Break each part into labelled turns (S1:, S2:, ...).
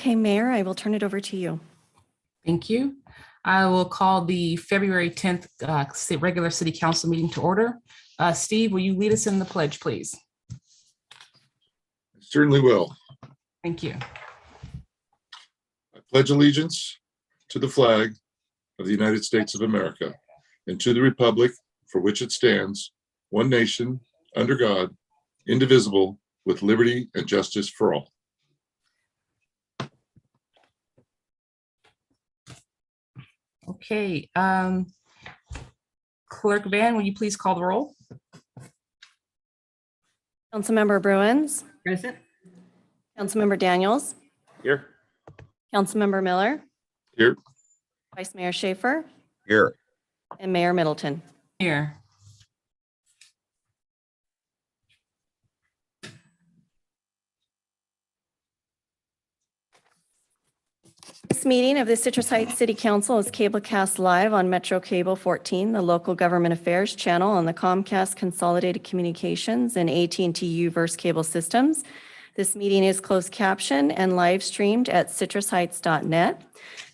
S1: Okay, Mayor, I will turn it over to you.
S2: Thank you. I will call the February 10th regular City Council meeting to order. Steve, will you lead us in the pledge, please?
S3: Certainly will.
S2: Thank you.
S3: I pledge allegiance to the flag of the United States of America and to the republic for which it stands, one nation, under God, indivisible, with liberty and justice for all.
S2: Okay. Clerk Van, will you please call the roll?
S1: Councilmember Bruins,
S4: Present.
S1: Councilmember Daniels,
S3: Here.
S1: Councilmember Miller,
S3: Here.
S1: Vice Mayor Schaefer,
S3: Here.
S1: and Mayor Middleton.
S2: Here.
S1: This meeting of the Citrus Heights City Council is cablecast live on Metro Cable 14, the local government affairs channel on the Comcast Consolidated Communications and AT&T Uverse cable systems. This meeting is closed caption and live streamed at citrusheights.net.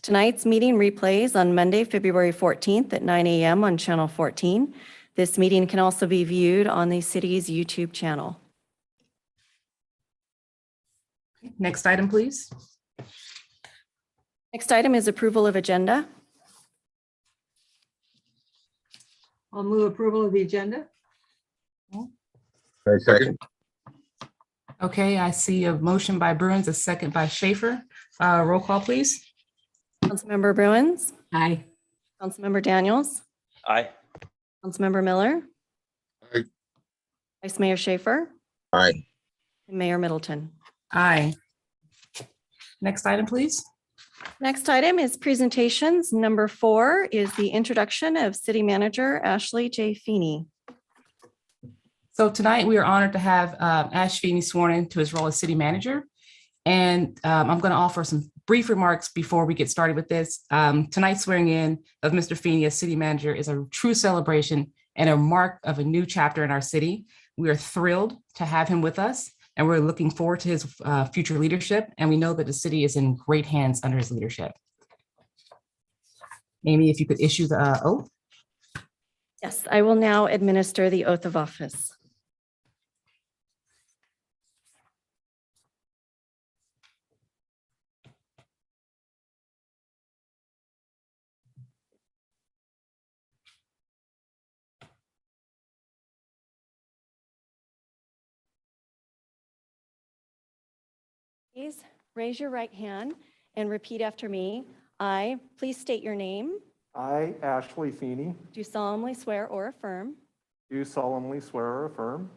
S1: Tonight's meeting replays on Monday, February 14th at 9 a.m. on Channel 14. This meeting can also be viewed on the city's YouTube channel.
S2: Next item, please.
S1: Next item is approval of agenda.
S4: I'll move approval of the agenda.
S3: Second.
S2: Okay, I see a motion by Bruins, a second by Schaefer. Roll call, please.
S1: Councilmember Bruins,
S4: Aye.
S1: Councilmember Daniels,
S5: Aye.
S1: Councilmember Miller,
S3: Aye.
S1: Vice Mayor Schaefer,
S3: Aye.
S1: and Mayor Middleton.
S2: Aye. Next item, please.
S1: Next item is presentations. Number 4 is the introduction of City Manager Ashley J. Feeney.
S2: So tonight we are honored to have Ash Feeney sworn into his role as city manager. And I'm going to offer some brief remarks before we get started with this. Tonight's swearing in of Mr. Feeney as city manager is a true celebration and a mark of a new chapter in our city. We are thrilled to have him with us, and we're looking forward to his future leadership. And we know that the city is in great hands under his leadership. Amy, if you could issue the oath.
S1: Yes, I will now administer the oath of office. Please raise your right hand and repeat after me. I, please state your name,
S6: I, Ashley Feeney,
S1: do solemnly swear or affirm
S6: do solemnly swear or affirm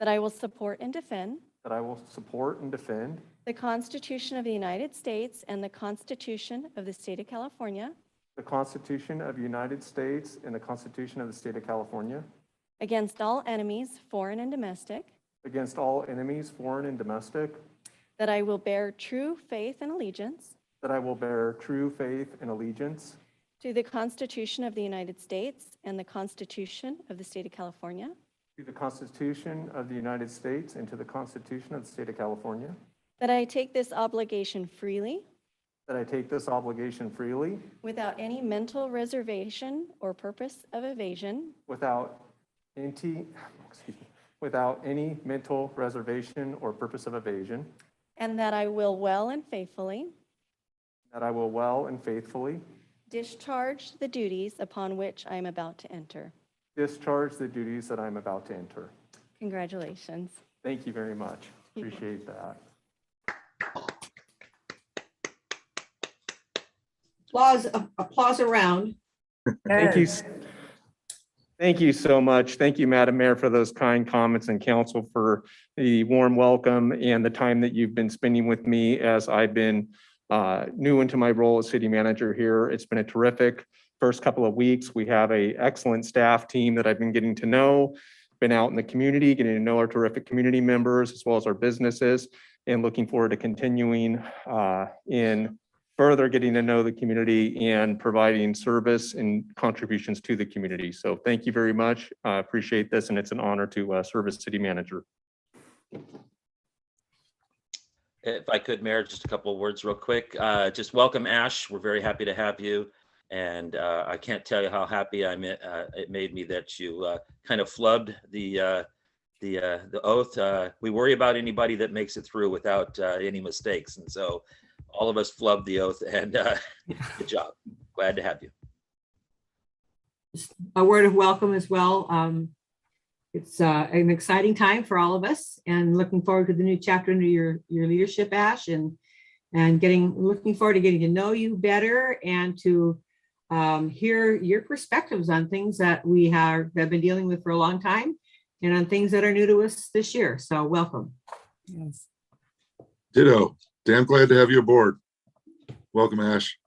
S1: that I will support and defend
S6: that I will support and defend
S1: the Constitution of the United States and the Constitution of the State of California
S6: the Constitution of the United States and the Constitution of the State of California
S1: against all enemies, foreign and domestic,
S6: against all enemies, foreign and domestic,
S1: that I will bear true faith and allegiance
S6: that I will bear true faith and allegiance
S1: to the Constitution of the United States and the Constitution of the State of California,
S6: to the Constitution of the United States and to the Constitution of the State of California,
S1: that I take this obligation freely
S6: that I take this obligation freely
S1: without any mental reservation or purpose of evasion,
S6: without any mental reservation or purpose of evasion,
S1: and that I will well and faithfully
S6: that I will well and faithfully
S1: discharge the duties upon which I am about to enter.
S6: discharge the duties that I'm about to enter.
S1: Congratulations.
S6: Thank you very much. Appreciate that.
S4: Applause around.
S6: Thank you. Thank you so much. Thank you, Madam Mayor, for those kind comments, and council for the warm welcome and the time that you've been spending with me as I've been new into my role as city manager here. It's been a terrific first couple of weeks. We have an excellent staff team that I've been getting to know, been out in the community, getting to know our terrific community members as well as our businesses, and looking forward to continuing in further getting to know the community and providing service and contributions to the community. So thank you very much. I appreciate this, and it's an honor to serve as city manager.
S5: If I could, Mayor, just a couple of words real quick. Just welcome, Ash. We're very happy to have you. And I can't tell you how happy it made me that you kind of flubbed the oath. We worry about anybody that makes it through without any mistakes. And so all of us flubbed the oath, and good job. Glad to have you.
S4: A word of welcome as well. It's an exciting time for all of us, and looking forward to the new chapter under your leadership, Ash, and looking forward to getting to know you better and to hear your perspectives on things that we have been dealing with for a long time and on things that are new to us this year. So welcome.
S2: Yes.
S3: Ditto. Damn glad to have you aboard. Welcome, Ash.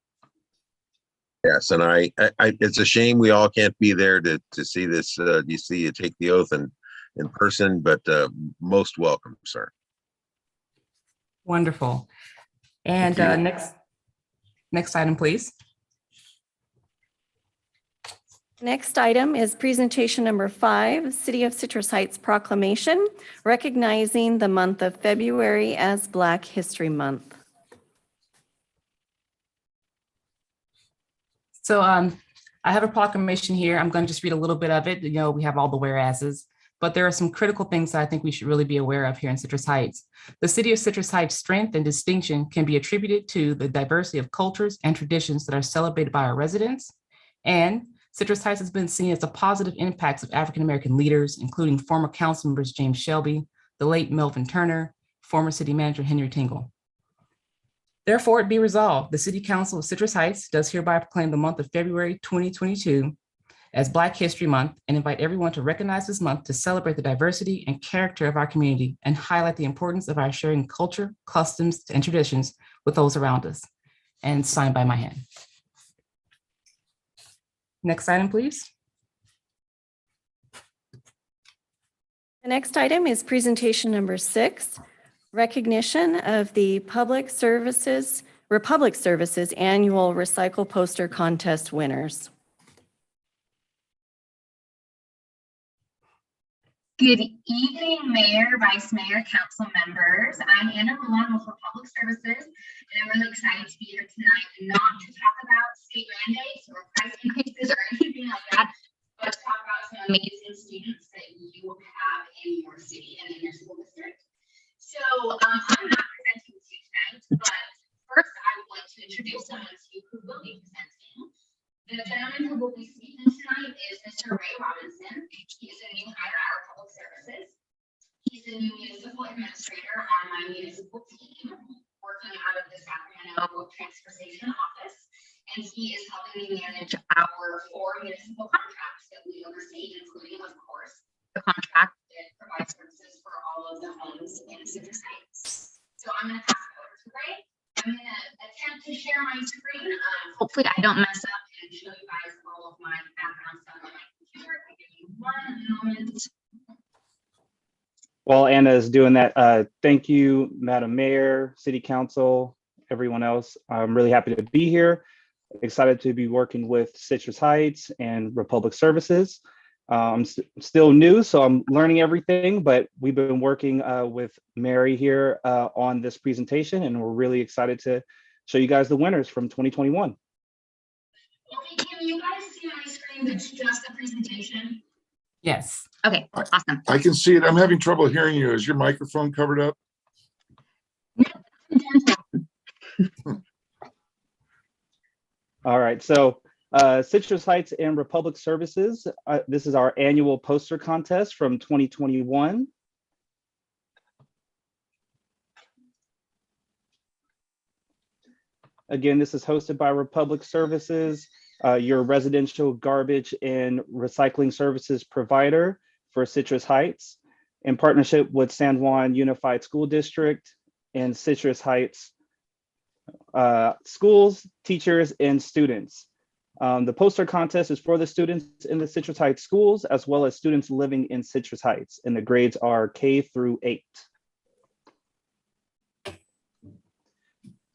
S7: Yes, and I it's a shame we all can't be there to see this. You see, you take the oath in person, but most welcome, sir.
S2: Wonderful. And next item, please.
S1: Next item is presentation number 5, City of Citrus Heights Proclamation, recognizing the month of February as Black History Month.
S2: So I have a proclamation here. I'm going to just read a little bit of it. You know, we have all the whereases, but there are some critical things that I think we should really be aware of here in Citrus Heights. The City of Citrus Heights' strength and distinction can be attributed to the diversity of cultures and traditions that are celebrated by our residents. And Citrus Heights has been seen as the positive impacts of African-American leaders, including former council members James Shelby, the late Melvin Turner, former city manager Henry Tingle. Therefore, it be resolved, the City Council of Citrus Heights does hereby proclaim the month of February 2022 as Black History Month and invite everyone to recognize this month to celebrate the diversity and character of our community and highlight the importance of our sharing culture, customs, and traditions with those around us. And signed by my hand. Next item, please.
S1: The next item is presentation number 6, recognition of the Republic Services Annual Recycle Poster Contest winners.
S8: Good evening, Mayor, Vice Mayor, Council members. I'm Anna Malone with Republic Services, and I'm really excited to be here tonight, not to talk about state mandates or price increases or anything like that, but to talk about some amazing students that you have in your city and in your school district. So I'm not presenting to you tonight, but first I would like to introduce someone to you who will be presenting. The gentleman who will be speaking tonight is Mr. Ray Robinson. He is a new hire at our Public Services. He's the new municipal administrator on my municipal team, working out of the Sacramento Transportation Office. And he is helping me manage our 4 municipal contracts that we oversee, including, of course, the contract that provides services for all of the homes in Citrus Heights. So I'm going to pass it over to Ray. I'm going to attempt to share my screen. Hopefully I don't mess up and show you guys all of my background stuff on my computer. I'll give you one moment.
S9: While Anna is doing that, thank you, Madam Mayor, City Council, everyone else. I'm really happy to be here. Excited to be working with Citrus Heights and Republic Services. I'm still new, so I'm learning everything, but we've been working with Mary here on this presentation, and we're really excited to show you guys the winners from 2021.
S8: Okay, can you guys see my screen that's just the presentation?
S2: Yes.
S8: Okay, awesome.
S3: I can see it. I'm having trouble hearing you. Is your microphone covered up?
S9: All right, so Citrus Heights and Republic Services, this is our annual poster contest from 2021. Again, this is hosted by Republic Services, your residential garbage and recycling services provider for Citrus Heights, in partnership with San Juan Unified School District and Citrus Heights schools, teachers, and students. The poster contest is for the students in the Citrus Heights schools, as well as students living in Citrus Heights, and the grades are K through 8.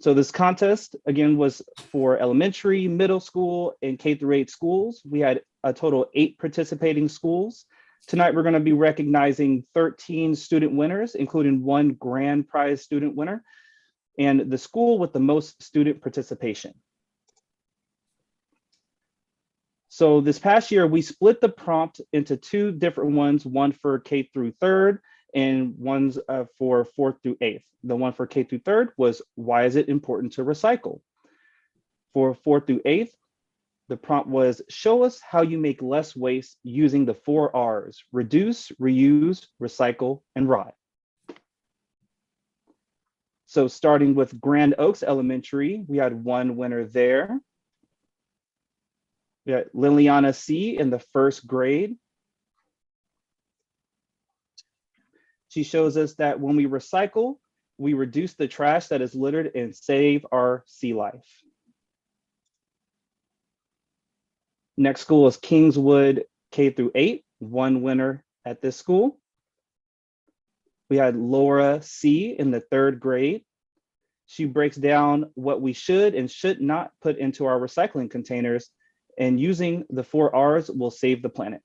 S9: So this contest, again, was for elementary, middle school, and K through 8 schools. We had a total of 8 participating schools. Tonight, we're going to be recognizing 13 student winners, including 1 grand prize student winner. and the school with the most student participation. So this past year, we split the prompt into two different ones, one for K through third and one's for fourth through eighth. The one for K through third was, why is it important to recycle? For fourth through eighth, the prompt was, show us how you make less waste using the 4 R's: reduce, reuse, recycle, and rot. So starting with Grand Oaks Elementary, we had one winner there. We got Liliana C. in the 1st grade. She shows us that when we recycle, we reduce the trash that is littered and save our sea life. Next school is Kingswood K-8, one winner at this school. We had Laura C. in the 3rd grade. She breaks down what we should and should not put into our recycling containers, and using the 4 R's will save the planet.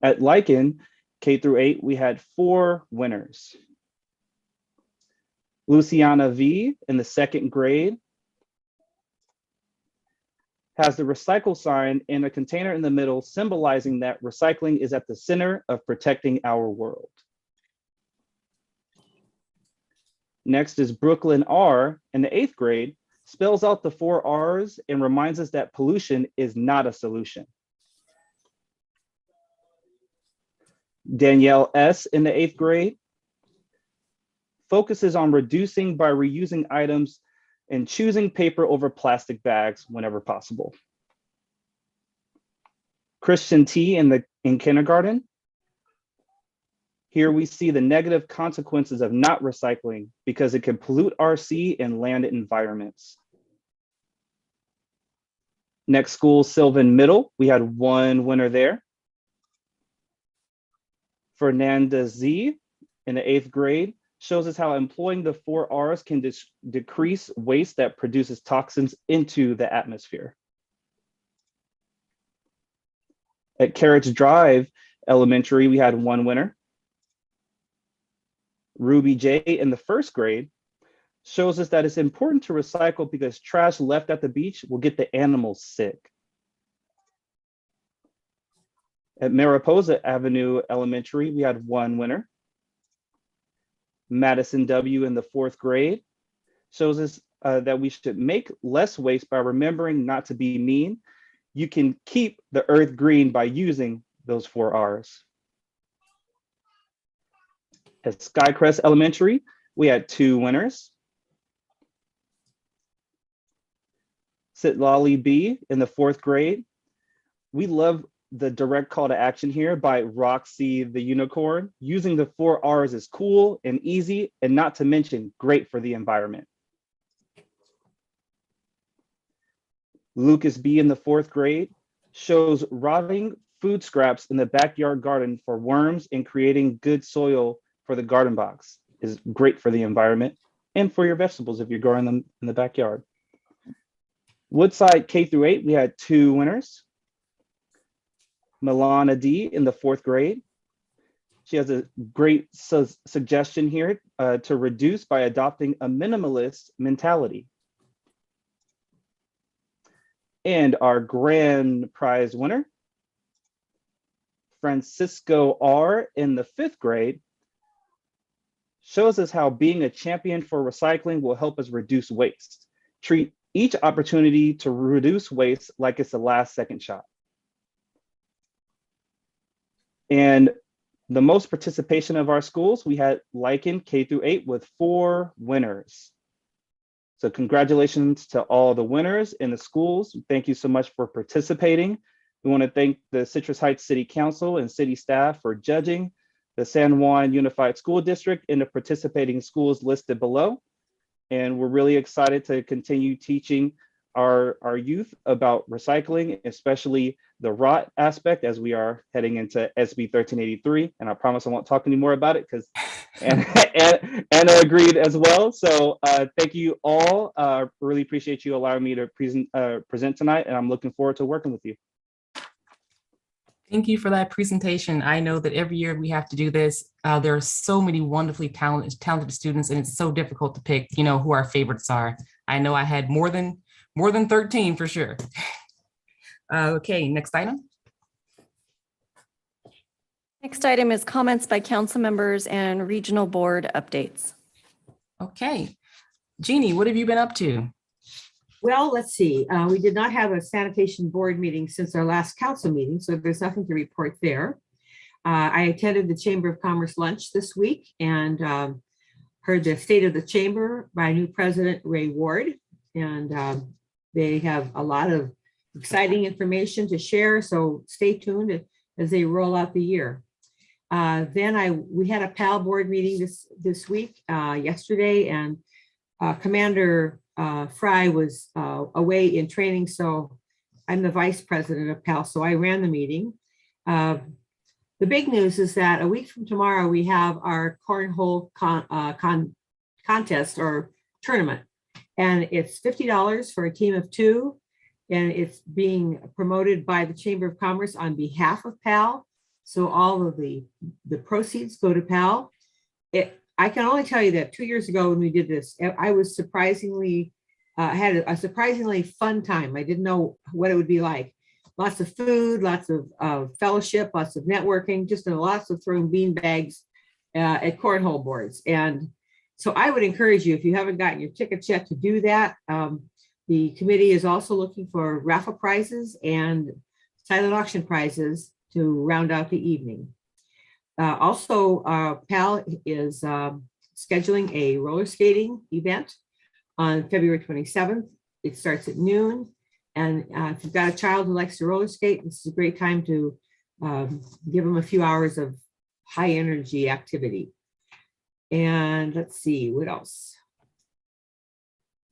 S9: At Lycan, K-8, we had 4 winners. Luciana V. in the 2nd grade has the recycle sign and a container in the middle, symbolizing that recycling is at the center of protecting our world. Next is Brooklyn R. in the 8th grade, spells out the 4 R's and reminds us that pollution is not a solution. Danielle S. in the 8th grade focuses on reducing by reusing items and choosing paper over plastic bags whenever possible. Christian T. in kindergarten. Here we see the negative consequences of not recycling because it can pollute our sea and land environments. Next school, Sylvan Middle, we had one winner there. Fernanda Z. in the 8th grade shows us how employing the 4 R's can decrease waste that produces toxins into the atmosphere. At Carrick Drive Elementary, we had one winner. Ruby J. in the 1st grade shows us that it's important to recycle because trash left at the beach will get the animals sick. At Mariposa Avenue Elementary, we had one winner. Madison W. in the 4th grade shows us that we should make less waste by remembering not to be mean. You can keep the earth green by using those 4 R's. At Skycrest Elementary, we had 2 winners. Sitlali B. in the 4th grade. We love the direct call to action here by Roxy the Unicorn. Using the 4 R's is cool and easy, and not to mention great for the environment. Lucas B. in the 4th grade shows rotting food scraps in the backyard garden for worms and creating good soil for the garden box is great for the environment and for your vegetables if you're growing them in the backyard. Woodside K-8, we had 2 winners. Milana D. in the 4th grade. She has a great suggestion here to reduce by adopting a minimalist mentality. And our grand prize winner, Francisco R. in the 5th grade, shows us how being a champion for recycling will help us reduce waste. Treat each opportunity to reduce waste like it's the last second shot. And the most participation of our schools, we had Lycan K-8 with 4 winners. So congratulations to all the winners in the schools. Thank you so much for participating. We want to thank the Citrus Heights City Council and city staff for judging, the San Juan Unified School District, and the participating schools listed below. And we're really excited to continue teaching our youth about recycling, especially the rot aspect, as we are heading into SB 1383. And I promise I won't talk anymore about it because Anna agreed as well. So thank you all. Really appreciate you allowing me to present tonight, and I'm looking forward to working with you.
S2: Thank you for that presentation. I know that every year we have to do this. There are so many wonderfully talented students, and it's so difficult to pick, who our favorites are. I know I had more than 13 for sure. Okay, next item.
S1: Next item is comments by council members and regional board updates.
S2: Okay, Jeannie, what have you been up to?
S4: Well, let's see. We did not have a sanitation board meeting since our last council meeting, so there's nothing to report there. I attended the Chamber of Commerce lunch this week and heard the state of the chamber by new president Ray Ward, and they have a lot of exciting information to share, so stay tuned as they roll out the year. Then we had a PAL board meeting this week, yesterday, and Commander Fry was away in training, so I'm the vice president of PAL, so I ran the meeting. The big news is that a week from tomorrow, we have our cornhole contest or tournament, and it's $50 for a team of 2, and it's being promoted by the Chamber of Commerce on behalf of PAL. So all of the proceeds go to PAL. I can only tell you that 2 years ago when we did this, I was had a surprisingly fun time. I didn't know what it would be like. Lots of food, lots of fellowship, lots of networking, just lots of throwing bean bags at cornhole boards. And so I would encourage you, if you haven't gotten your tickets yet, to do that. The committee is also looking for raffle prizes and silent auction prizes to round out the evening. Also, PAL is scheduling a roller skating event on February 27th. It starts at noon. And if you've got a child who likes to roller skate, this is a great time to give them a few hours of high energy activity. And let's see, what else?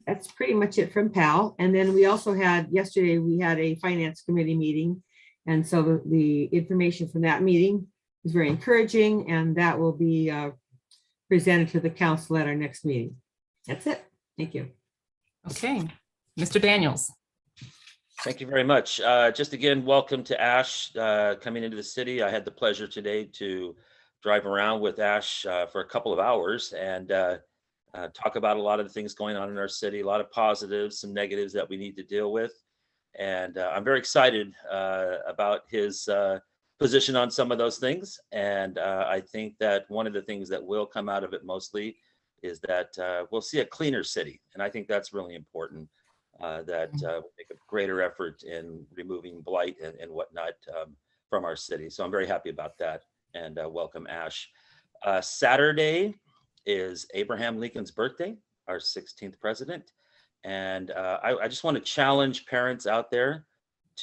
S4: That's pretty much it from PAL. And then we also had, yesterday, we had a finance committee meeting. And so the information from that meeting is very encouraging, and that will be presented to the council at our next meeting. That's it. Thank you.
S2: Okay, Mr. Daniels.
S5: Thank you very much. Just again, welcome to Ash coming into the city. I had the pleasure today to drive around with Ash for a couple of hours and talk about a lot of the things going on in our city, a lot of positives, some negatives that we need to deal with. And I'm very excited about his position on some of those things. And I think that one of the things that will come out of it mostly is that we'll see a cleaner city. And I think that's really important, that we'll make a greater effort in removing blight and whatnot from our city. So I'm very happy about that, and welcome Ash. Saturday is Abraham Lincoln's birthday, our 16th president. And I just want to challenge parents out there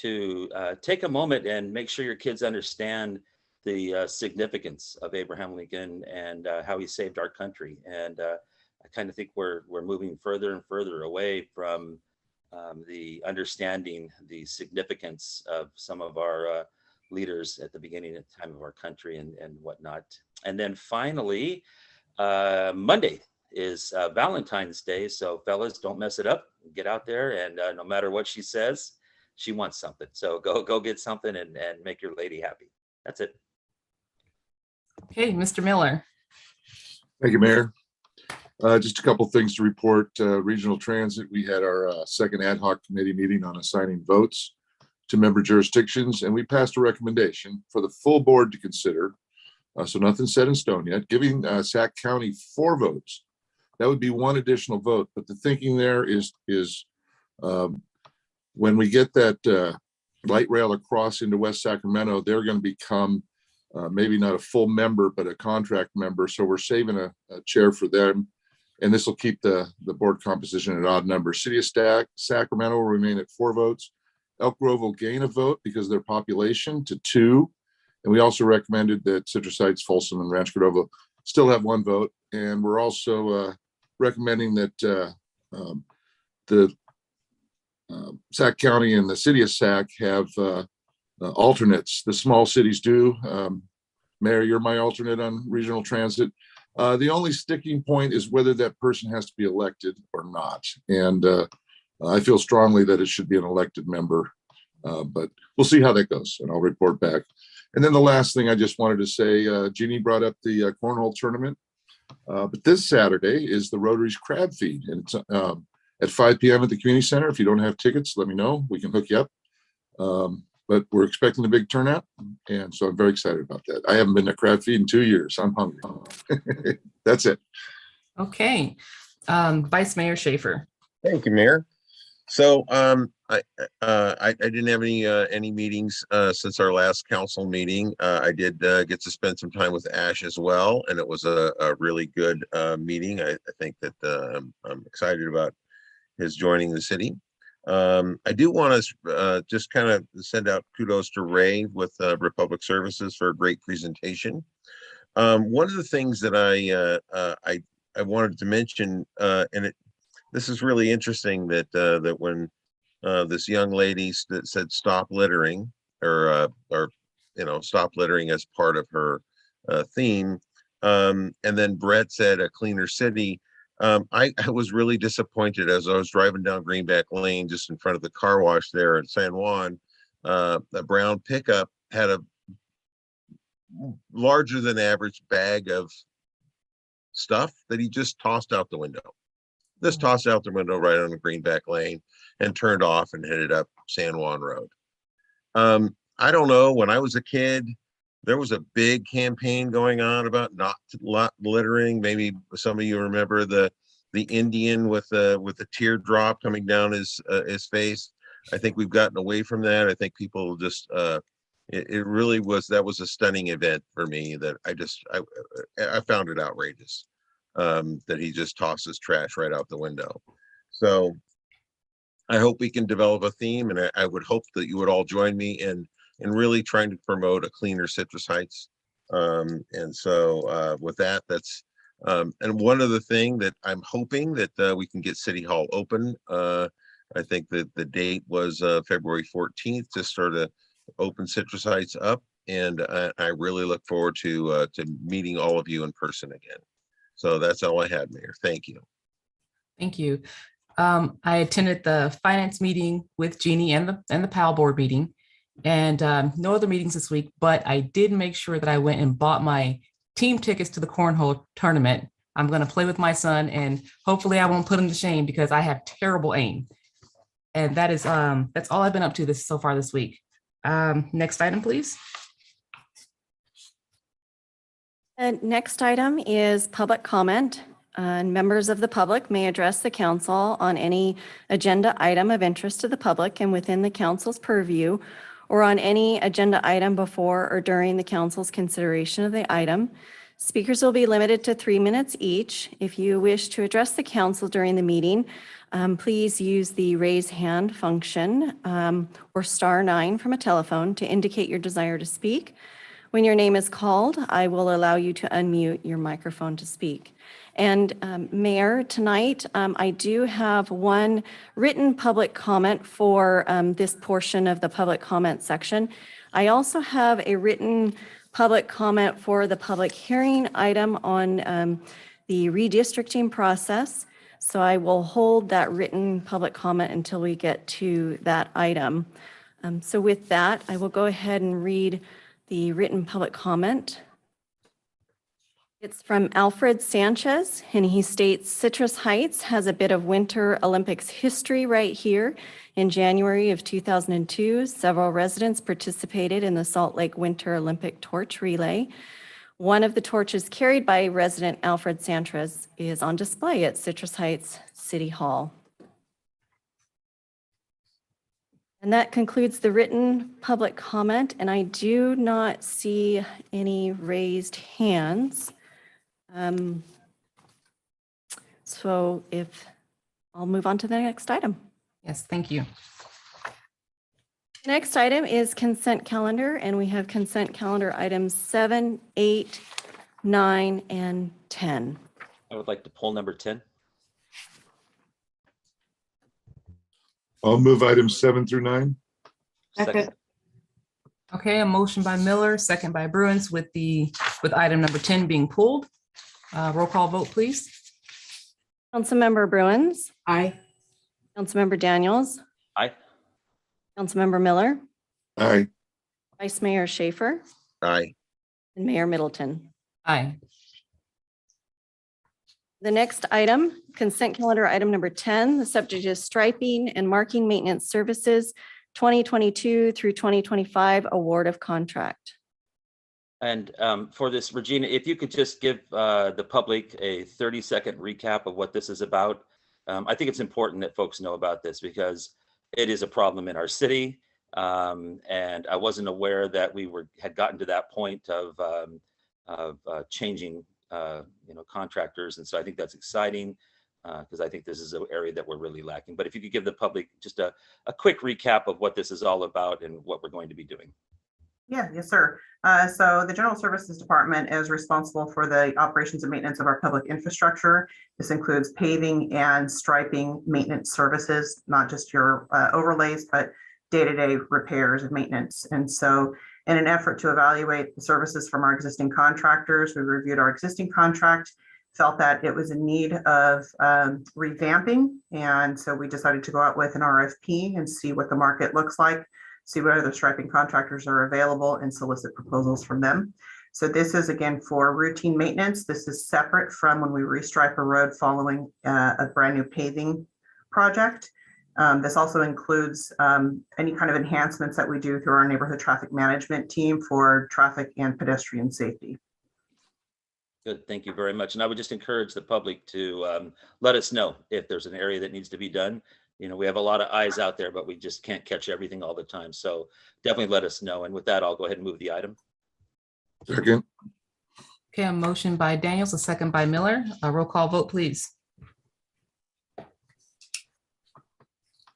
S5: to take a moment and make sure your kids understand the significance of Abraham Lincoln and how he saved our country. And I kind of think we're moving further and further away from the understanding the significance of some of our leaders at the beginning of the time of our country and whatnot. And then finally, Monday is Valentine's Day. So fellas, don't mess it up. Get out there, and no matter what she says, she wants something. So go get something and make your lady happy. That's it.
S2: Okay, Mr. Miller.
S3: Thank you, Mayor. Just a couple things to report. Regional Transit, we had our second ad hoc committee meeting on assigning votes to member jurisdictions, and we passed a recommendation for the full board to consider. So nothing set in stone yet, giving Sac County 4 votes. That would be 1 additional vote. But the thinking there is when we get that light rail across into West Sacramento, they're going to become maybe not a full member, but a contract member. So we're saving a chair for them. And this will keep the board composition at odd numbers. City of Sacramento will remain at 4 votes. Elk Grove will gain a vote because of their population to 2. And we also recommended that Citrus Heights, Folsom, and Rancho Cordova still have 1 vote. And we're also recommending that the Sac County and the city of Sac have alternates. The small cities do. Mayor, you're my alternate on regional transit. The only sticking point is whether that person has to be elected or not. And I feel strongly that it should be an elected member, but we'll see how that goes, and I'll report back. And then the last thing I just wanted to say, Jeannie brought up the cornhole tournament. But this Saturday is the Rotary's Crab Feed, and it's at 5 p.m. at the community center. If you don't have tickets, let me know. We can hook you up. But we're expecting a big turnout, and so I'm very excited about that. I haven't been to Crab Feed in 2 years. I'm hungry. That's it.
S2: Okay. Vice Mayor Schaefer.
S7: Thank you, Mayor. So I didn't have any meetings since our last council meeting. I did get to spend some time with Ash as well, and it was a really good meeting. I think that I'm excited about his joining the city. I do want to just kind of send out kudos to Ray with Republic Services for a great presentation. One of the things that I wanted to mention, and this is really interesting that when this young lady that said stop littering, or stop littering as part of her theme, and then Brett said a cleaner city. I was really disappointed as I was driving down Greenback Lane, just in front of the car wash there in San Juan. A brown pickup had a larger than average bag of stuff that he just tossed out the window. Just tossed out the window right on the Greenback Lane and turned off and headed up San Juan Road. I don't know, when I was a kid, there was a big campaign going on about not littering. Maybe some of you remember the Indian with the teardrop coming down his face. I think we've gotten away from that. I think people just it really was, that was a stunning event for me, that I found it outrageous that he just tosses trash right out the window. So I hope we can develop a theme, and I would hope that you would all join me in really trying to promote a cleaner Citrus Heights. And so with that, that's and one other thing that I'm hoping that we can get City Hall open. I think that the date was February 14th to sort of open Citrus Heights up, and I really look forward to meeting all of you in person again. So that's all I had, Mayor. Thank you.
S2: Thank you. I attended the finance meeting with Jeannie and the PAL board meeting, and no other meetings this week, but I did make sure that I went and bought my team tickets to the cornhole tournament. I'm going to play with my son, and hopefully I won't put him to shame, because I have terrible aim. And that is that's all I've been up to so far this week. Next item, please.
S1: And next item is public comment. Members of the public may address the council on any agenda item of interest to the public and within the council's purview, or on any agenda item before or during the council's consideration of the item. Speakers will be limited to 3 minutes each. If you wish to address the council during the meeting, please use the raise hand function or *9 from a telephone to indicate your desire to speak. When your name is called, I will allow you to unmute your microphone to speak. And Mayor, tonight I do have one written public comment for this portion of the public comment section. I also have a written public comment for the public hearing item on the redistricting process. So I will hold that written public comment until we get to that item. So with that, I will go ahead and read the written public comment. It's from Alfred Sanchez, and he states, Citrus Heights has a bit of Winter Olympics history right here. In January of 2002, several residents participated in the Salt Lake Winter Olympic Torch Relay. One of the torches carried by resident Alfred Sanchez is on display at Citrus Heights City Hall. And that concludes the written public comment, and I do not see any raised hands. So I'll move on to the next item.
S2: Yes, thank you.
S1: The next item is consent calendar, and we have consent calendar items 7, 8, 9, and 10.
S5: I would like to pull number 10.
S3: I'll move items 7 through 9.
S5: Second.
S2: Okay, a motion by Miller, second by Bruins, with item number 10 being pulled. Roll call vote, please.
S1: Councilmember Bruins,
S4: Aye.
S1: Councilmember Daniels,
S5: Aye.
S1: Councilmember Miller,
S3: Aye.
S1: Vice Mayor Schaefer,
S7: Aye.
S1: and Mayor Middleton.
S2: Aye.
S1: The next item, consent calendar item number 10, the subject is striping and marking maintenance services, 2022 through 2025 award of contract.
S5: And for this, Regina, if you could just give the public a 30-second recap of what this is about. I think it's important that folks know about this because it is a problem in our city. And I wasn't aware that we had gotten to that point of changing contractors. And so I think that's exciting because I think this is an area that we're really lacking. But if you could give the public just a quick recap of what this is all about and what we're going to be doing.
S10: Yeah, yes, sir. So the General Services Department is responsible for the operations and maintenance of our public infrastructure. This includes paving and striping maintenance services, not just your overlays, but day-to-day repairs and maintenance. And so in an effort to evaluate the services from our existing contractors, we reviewed our existing contract, felt that it was in need of revamping. And so we decided to go out with an RFP and see what the market looks like, see what other striping contractors are available and solicit proposals from them. So this is again for routine maintenance. This is separate from when we restripe a road following a brand new paving project. This also includes any kind of enhancements that we do through our neighborhood traffic management team for traffic and pedestrian safety.
S5: Good, thank you very much. And I would just encourage the public to let us know if there's an area that needs to be done. You know, we have a lot of eyes out there, but we just can't catch everything all the time. So definitely let us know. And with that, I'll go ahead and move the item.
S3: Second.
S2: Okay, a motion by Daniels, a second by Miller. A roll call vote, please.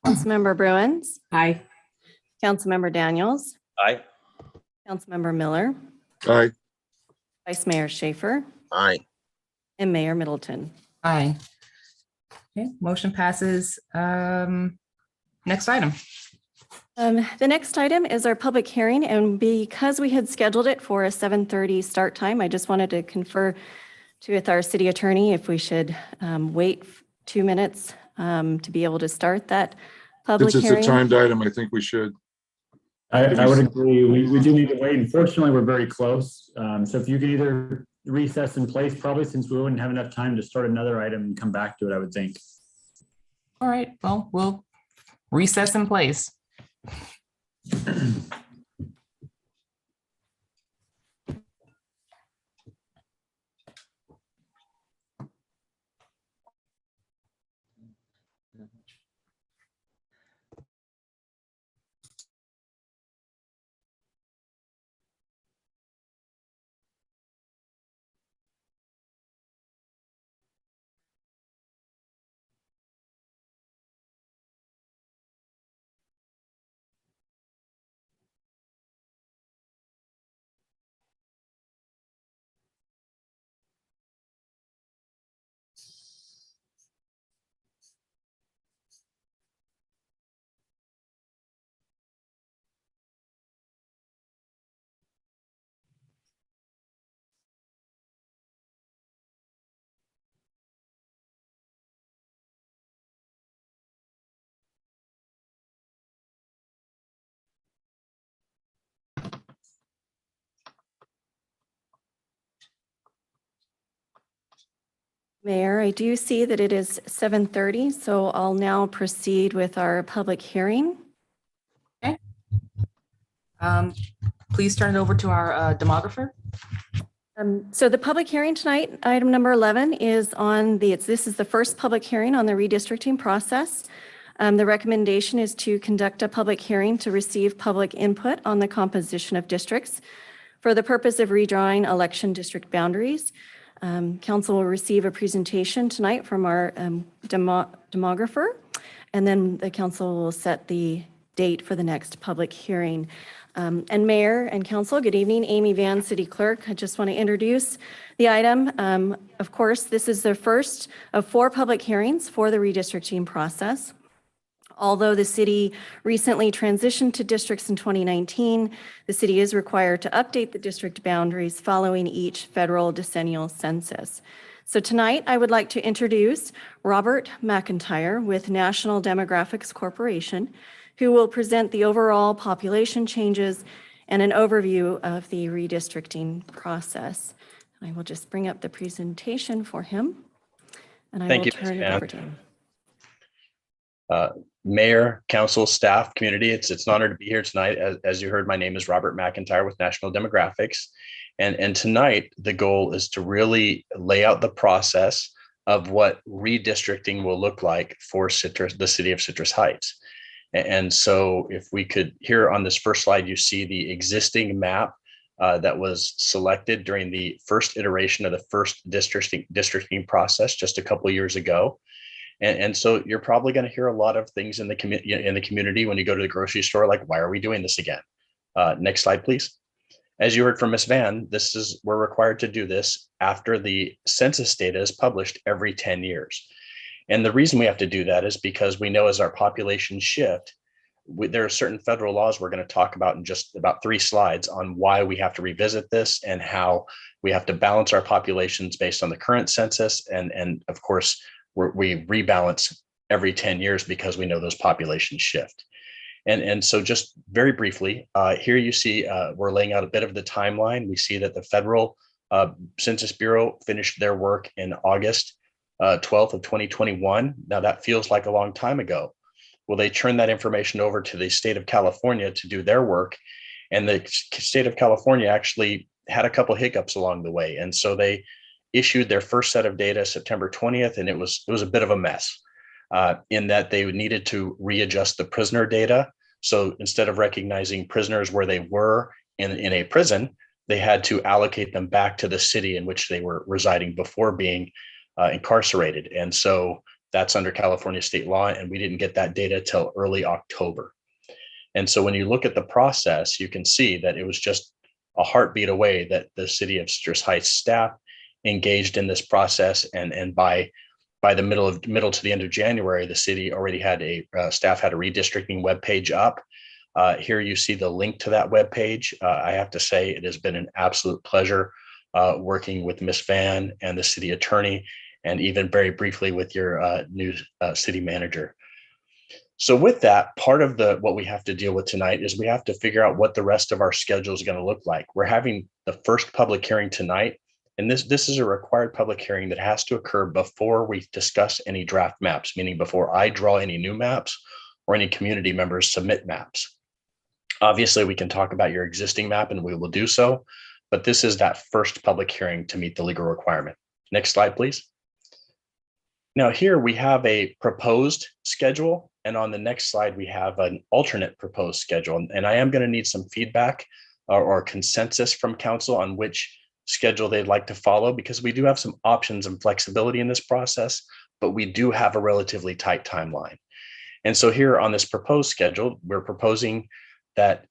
S1: Councilmember Bruins,
S4: Aye.
S1: Councilmember Daniels,
S5: Aye.
S1: Councilmember Miller,
S3: Aye.
S1: Vice Mayor Schaefer,
S7: Aye.
S1: and Mayor Middleton.
S2: Aye. Okay, motion passes. Next item.
S1: The next item is our public hearing, and because we had scheduled it for a 7:30 start time, I just wanted to confer with our city attorney if we should wait 2 minutes to be able to start that public
S3: Since it's a
S1: hearing.
S3: timed item, I think we should.
S11: I would agree. We do need to wait. Unfortunately, we're very close. So if you can either recess in place, probably since we wouldn't have enough time to start another item and come back to it, I would think.
S2: All right, well, we'll recess in place.
S1: Mayor, I do see that it is 7:30, so I'll now proceed with our public hearing.
S2: Please turn it over to our demographer.
S1: So the public hearing tonight, item number 11, is on this is the first public hearing on the redistricting process. The recommendation is to conduct a public hearing to receive public input on the composition of districts for the purpose of redrawing election district boundaries. Council will receive a presentation tonight from our demographer, and then the council will set the date for the next public hearing. And Mayor and Council, good evening. Amy Van, City Clerk. I just want to introduce the item. Of course, this is the first of 4 public hearings for the redistricting process. Although the city recently transitioned to districts in 2019, the city is required to update the district boundaries following each federal decennial census. So tonight, I would like to introduce Robert McIntyre with National Demographics Corporation, who will present the overall population changes and an overview of the redistricting process. I will just bring up the presentation for him, and I
S12: Thank
S1: will
S12: you, Ms.
S1: turn it
S12: Pam.
S1: over to him.
S12: Mayor, council, staff, community, it's an honor to be here tonight. As you heard, my name is Robert McIntyre with National Demographics. And tonight, the goal is to really lay out the process of what redistricting will look like for the city of Citrus Heights. And so if we could, here on this first slide, you see the existing map that was selected during the first iteration of the first districting process just a couple of years ago. And so you're probably going to hear a lot of things in the community when you go to the grocery store, like, why are we doing this again? Next slide, please. As you heard from Ms. Van, we're required to do this after the census data is published every 10 years. And the reason we have to do that is because we know as our population shift, there are certain federal laws we're going to talk about in just about 3 slides on why we have to revisit this and how we have to balance our populations based on the current census. And of course, we rebalance every 10 years because we know those populations shift. And so just very briefly, here you see we're laying out a bit of the timeline. We see that the Federal Census Bureau finished their work in August 12th of 2021. Now that feels like a long time ago. Well, they turned that information over to the state of California to do their work. And the state of California actually had a couple hiccups along the way. And so they issued their first set of data September 20th, and it was a bit of a mess in that they needed to readjust the prisoner data. So instead of recognizing prisoners where they were in a prison, they had to allocate them back to the city in which they were residing before being incarcerated. And so that's under California state law, and we didn't get that data till early October. And so when you look at the process, you can see that it was just a heartbeat away that the city of Citrus Heights staff engaged in this process. And by the middle to the end of January, the city already had staff had a redistricting webpage up. Here you see the link to that webpage. I have to say it has been an absolute pleasure working with Ms. Van and the city attorney, and even very briefly with your new city manager. So with that, part of what we have to deal with tonight is we have to figure out what the rest of our schedule is going to look like. We're having the first public hearing tonight, and this is a required public hearing that has to occur before we discuss any draft maps, meaning before I draw any new maps or any community members submit maps. Obviously, we can talk about your existing map, and we will do so, but this is that first public hearing to meet the legal requirement. Next slide, please. Now here we have a proposed schedule, and on the next slide, we have an alternate proposed schedule. And I am going to need some feedback or consensus from council on which schedule they'd like to follow, because we do have some options and flexibility in this process, but we do have a relatively tight timeline. And so here on this proposed schedule, we're proposing that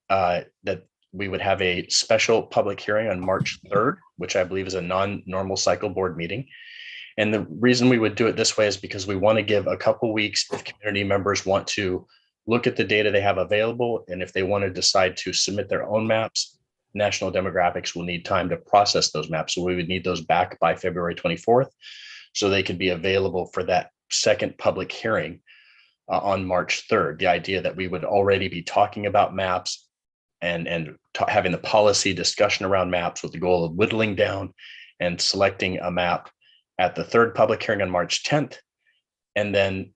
S12: we would have a special public hearing on March 3rd, which I believe is a non-normal cycle board meeting. And the reason we would do it this way is because we want to give a couple weeks if community members want to look at the data they have available. And if they want to decide to submit their own maps, National Demographics will need time to process those maps. So we would need those back by February 24th so they could be available for that second public hearing on March 3rd. The idea that we would already be talking about maps and having the policy discussion around maps with the goal of whittling down and selecting a map at the third public hearing on March 10th. And then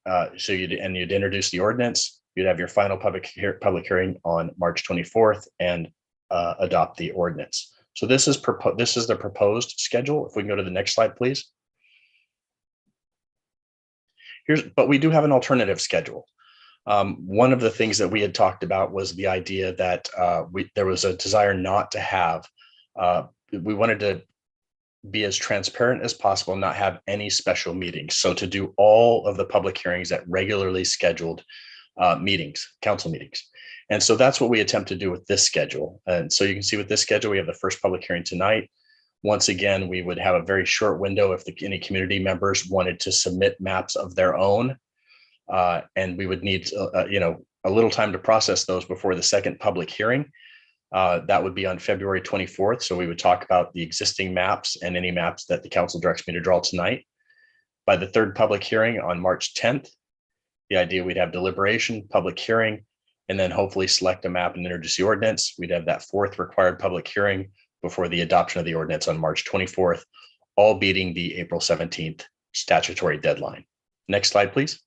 S12: you'd introduce the ordinance, you'd have your final public hearing on March 24th and adopt the ordinance. So this is the proposed schedule. If we can go to the next slide, please. But we do have an alternative schedule. One of the things that we had talked about was the idea that there was a desire not to have, we wanted to be as transparent as possible and not have any special meetings. So to do all of the public hearings at regularly scheduled council meetings. And so that's what we attempt to do with this schedule. And so you can see with this schedule, we have the first public hearing tonight. Once again, we would have a very short window if any community members wanted to submit maps of their own. And we would need a little time to process those before the second public hearing. That would be on February 24th. So we would talk about the existing maps and any maps that the council directs me to draw tonight. By the third public hearing on March 10th, the idea we'd have deliberation, public hearing, and then hopefully select a map and introduce the ordinance. We'd have that 4th required public hearing before the adoption of the ordinance on March 24th, all beating the April 17th statutory deadline. Next slide, please.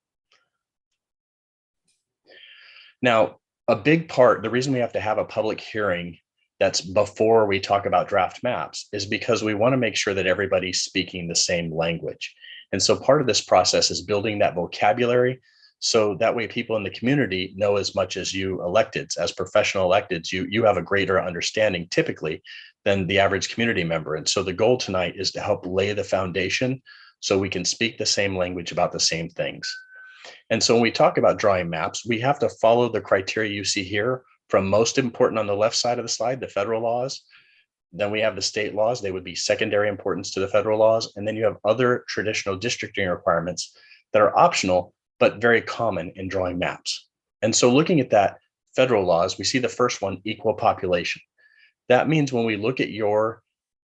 S12: Now, a big part, the reason we have to have a public hearing that's before we talk about draft maps is because we want to make sure that everybody's speaking the same language. And so part of this process is building that vocabulary, so that way people in the community know as much as you electeds. As professional electeds, you have a greater understanding typically than the average community member. And so the goal tonight is to help lay the foundation so we can speak the same language about the same things. And so when we talk about drawing maps, we have to follow the criteria you see here, from most important on the left side of the slide, the federal laws. Then we have the state laws. They would be secondary importance to the federal laws. And then you have other traditional districting requirements that are optional, but very common in drawing maps. And so looking at that federal laws, we see the first one, equal population. That means when we look at your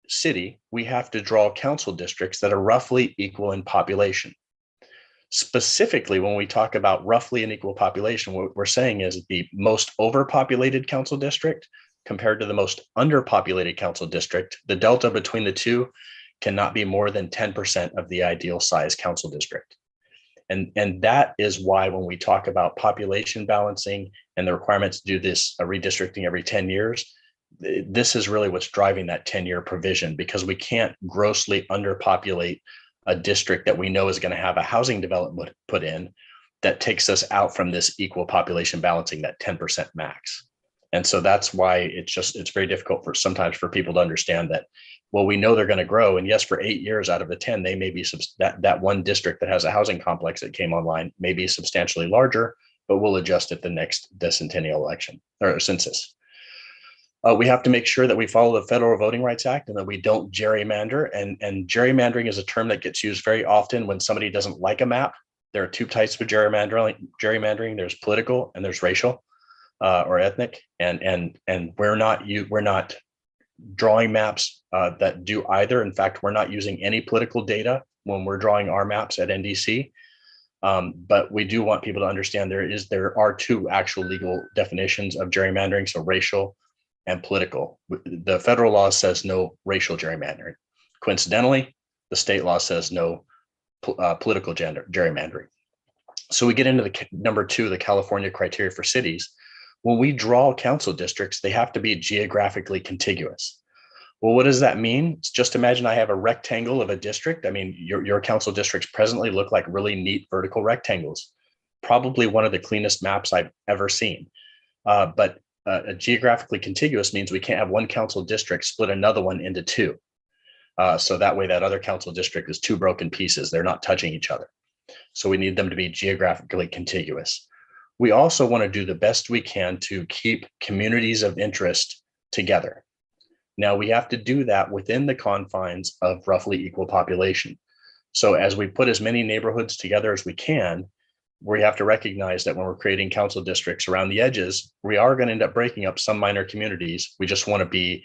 S12: city, we have to draw council districts that are roughly equal in population. Specifically, when we talk about roughly an equal population, what we're saying is the most overpopulated council district compared to the most underpopulated council district, the delta between the two cannot be more than 10% of the ideal size council district. And that is why when we talk about population balancing and the requirement to do this redistricting every 10 years, this is really what's driving that 10-year provision, because we can't grossly underpopulate a district that we know is going to have a housing development put in that takes us out from this equal population balancing, that 10% max. And so that's why it's very difficult sometimes for people to understand that, well, we know they're going to grow. And yes, for 8 years out of the 10, they may be that one district that has a housing complex that came online may be substantially larger, but we'll adjust at the next decennial election or census. We have to make sure that we follow the Federal Voting Rights Act and that we don't gerrymander. And gerrymandering is a term that gets used very often when somebody doesn't like a map. There are 2 types of gerrymandering. There's political and there's racial or ethnic. And we're not drawing maps that do either. In fact, we're not using any political data when we're drawing our maps at NDC. But we do want people to understand there are 2 actual legal definitions of gerrymandering, so racial and political. The federal law says no racial gerrymandering. Coincidentally, the state law says no political gerrymandering. So we get into the number 2, the California criteria for cities. When we draw council districts, they have to be geographically contiguous. Well, what does that mean? Just imagine I have a rectangle of a district. I mean, your council districts presently look like really neat vertical rectangles. Probably one of the cleanest maps I've ever seen. But geographically contiguous means we can't have one council district split another one into 2. So that way that other council district is 2 broken pieces. They're not touching each other. So we need them to be geographically contiguous. We also want to do the best we can to keep communities of interest together. Now we have to do that within the confines of roughly equal population. So as we put as many neighborhoods together as we can, we have to recognize that when we're creating council districts around the edges, we are going to end up breaking up some minor communities. We just want to be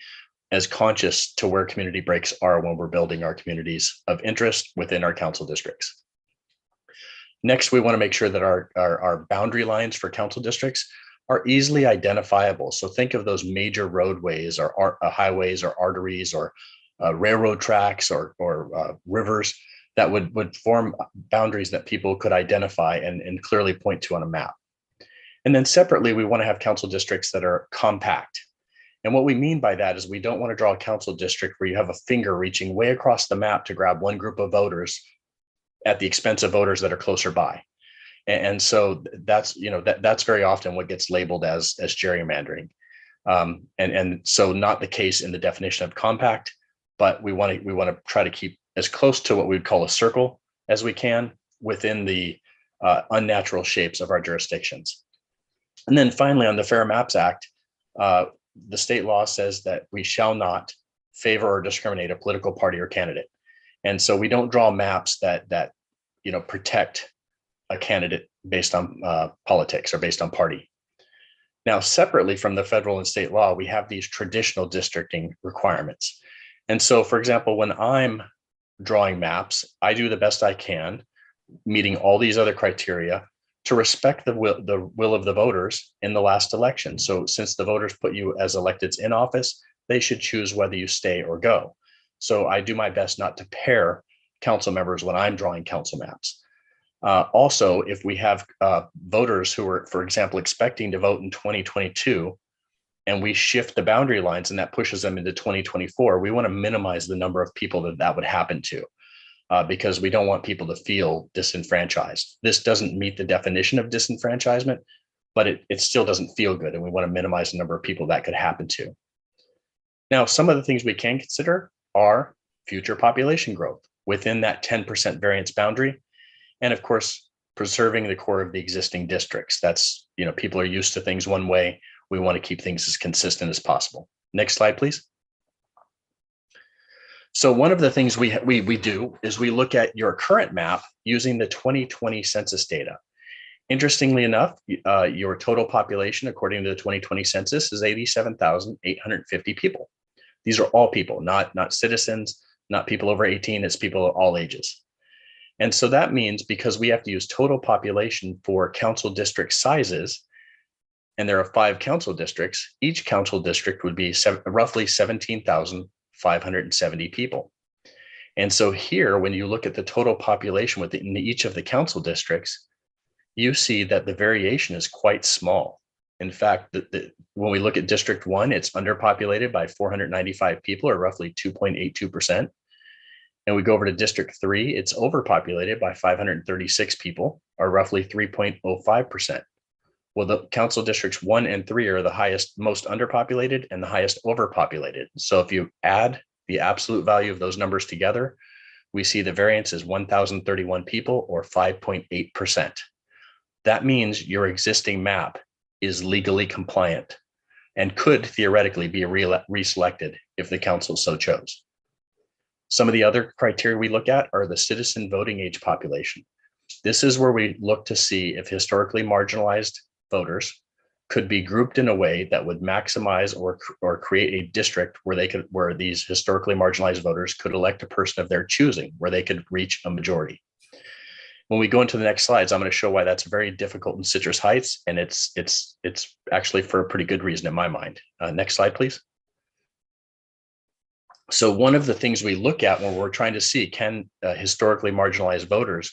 S12: as conscious to where community breaks are when we're building our communities of interest within our council districts. Next, we want to make sure that our boundary lines for council districts are easily identifiable. So think of those major roadways or highways or arteries or railroad tracks or rivers that would form boundaries that people could identify and clearly point to on a map. And then separately, we want to have council districts that are compact. And what we mean by that is we don't want to draw a council district where you have a finger reaching way across the map to grab one group of voters at the expense of voters that are closer by. And so that's very often what gets labeled as gerrymandering. And so not the case in the definition of compact, but we want to try to keep as close to what we would call a circle as we can within the unnatural shapes of our jurisdictions. And then finally, on the Fair Maps Act, the state law says that we shall not favor or discriminate a political party or candidate. And so we don't draw maps that protect a candidate based on politics or based on party. Now, separately from the federal and state law, we have these traditional districting requirements. And so, for example, when I'm drawing maps, I do the best I can, meeting all these other criteria, to respect the will of the voters in the last election. So since the voters put you as electeds in office, they should choose whether you stay or go. So I do my best not to pair council members when I'm drawing council maps. Also, if we have voters who are, for example, expecting to vote in 2022, and we shift the boundary lines and that pushes them into 2024, we want to minimize the number of people that would happen to, because we don't want people to feel disenfranchised. This doesn't meet the definition of disenfranchisement, but it still doesn't feel good, and we want to minimize the number of people that could happen to. Now, some of the things we can consider are future population growth within that 10% variance boundary, and of course, preserving the core of the existing districts. That's, people are used to things one way. We want to keep things as consistent as possible. Next slide, please. So one of the things we do is we look at your current map using the 2020 census data. Interestingly enough, your total population, according to the 2020 census, is 87,850 people. These are all people, not citizens, not people over 18, it's people of all ages. And so that means, because we have to use total population for council district sizes, and there are 5 council districts, each council district would be roughly 17,570 people. And so here, when you look at the total population within each of the council districts, you see that the variation is quite small. In fact, when we look at District 1, it's underpopulated by 495 people, or roughly 2.82%. And we go over to District 3, it's overpopulated by 536 people, or roughly 3.05%. Well, the council districts 1 and 3 are the highest, most underpopulated and the highest overpopulated. So if you add the absolute value of those numbers together, we see the variance is 1,031 people, or 5.8%. That means your existing map is legally compliant and could theoretically be reselected if the council so chose. Some of the other criteria we look at are the citizen voting age population. This is where we look to see if historically marginalized voters could be grouped in a way that would maximize or create a district where these historically marginalized voters could elect a person of their choosing, where they could reach a majority. When we go into the next slides, I'm going to show why that's very difficult in Citrus Heights, and it's actually for a pretty good reason in my mind. Next slide, please. So one of the things we look at when we're trying to see, can historically marginalized voters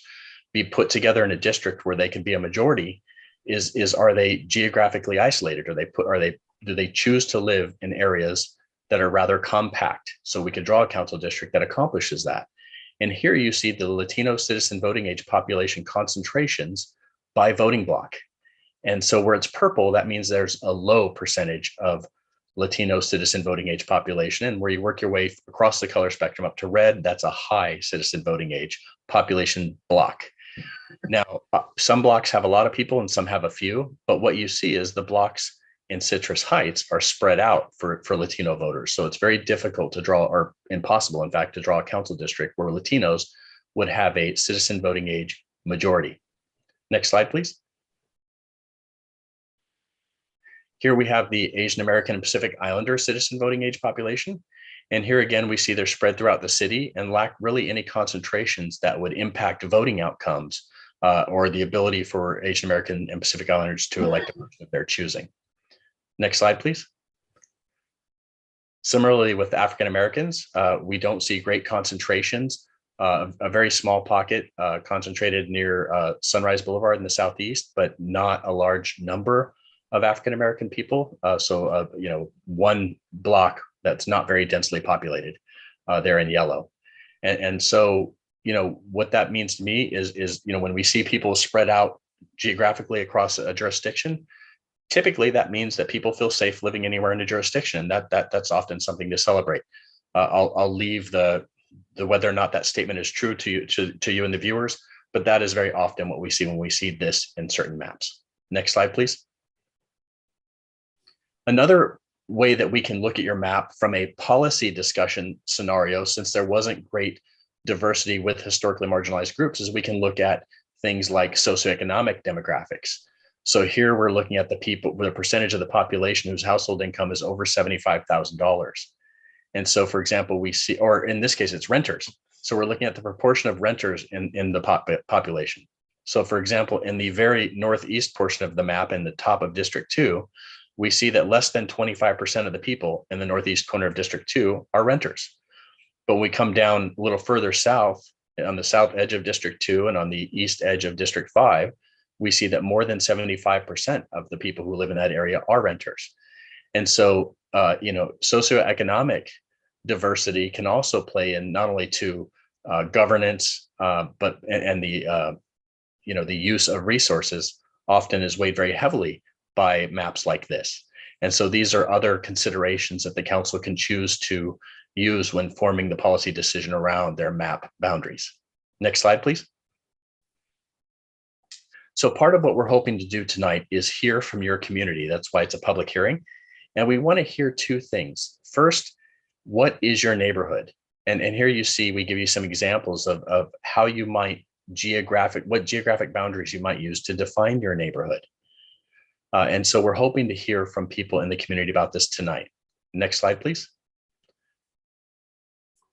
S12: be put together in a district where they can be a majority, is are they geographically isolated? Do they choose to live in areas that are rather compact? So we could draw a council district that accomplishes that. And here you see the Latino citizen voting age population concentrations by voting block. And so where it's purple, that means there's a low percentage of Latino citizen voting age population. And where you work your way across the color spectrum up to red, that's a high citizen voting age population block. Now, some blocks have a lot of people and some have a few, but what you see is the blocks in Citrus Heights are spread out for Latino voters. So it's very difficult to draw, or impossible, in fact, to draw a council district where Latinos would have a citizen voting age majority. Next slide, please. Here we have the Asian American and Pacific Islander citizen voting age population. And here again, we see they're spread throughout the city and lack really any concentrations that would impact voting outcomes or the ability for Asian American and Pacific Islanders to elect a person of their choosing. Next slide, please. Similarly, with African Americans, we don't see great concentrations. A very small pocket concentrated near Sunrise Boulevard in the southeast, but not a large number of African American people. So one block that's not very densely populated there in yellow. And so, what that means to me is when we see people spread out geographically across a jurisdiction, typically that means that people feel safe living anywhere in a jurisdiction. That's often something to celebrate. I'll leave the whether or not that statement is true to you and the viewers, but that is very often what we see when we see this in certain maps. Next slide, please. Another way that we can look at your map from a policy discussion scenario, since there wasn't great diversity with historically marginalized groups, is we can look at things like socioeconomic demographics. So here we're looking at the percentage of the population whose household income is over $75,000. And so, for example, we see, or in this case, it's renters. So we're looking at the proportion of renters in the population. So for example, in the very northeast portion of the map in the top of District 2, we see that less than 25% of the people in the northeast corner of District 2 are renters. But when we come down a little further south, on the south edge of District 2 and on the east edge of District 5, we see that more than 75% of the people who live in that area are renters. And so, socioeconomic diversity can also play in not only to governance, but the use of resources often is weighed very heavily by maps like this. And so these are other considerations that the council can choose to use when forming the policy decision around their map boundaries. Next slide, please. So part of what we're hoping to do tonight is hear from your community. That's why it's a public hearing. And we want to hear two things. First, what is your neighborhood? And here you see, we give you some examples of how you might what geographic boundaries you might use to define your neighborhood. And so we're hoping to hear from people in the community about this tonight. Next slide, please.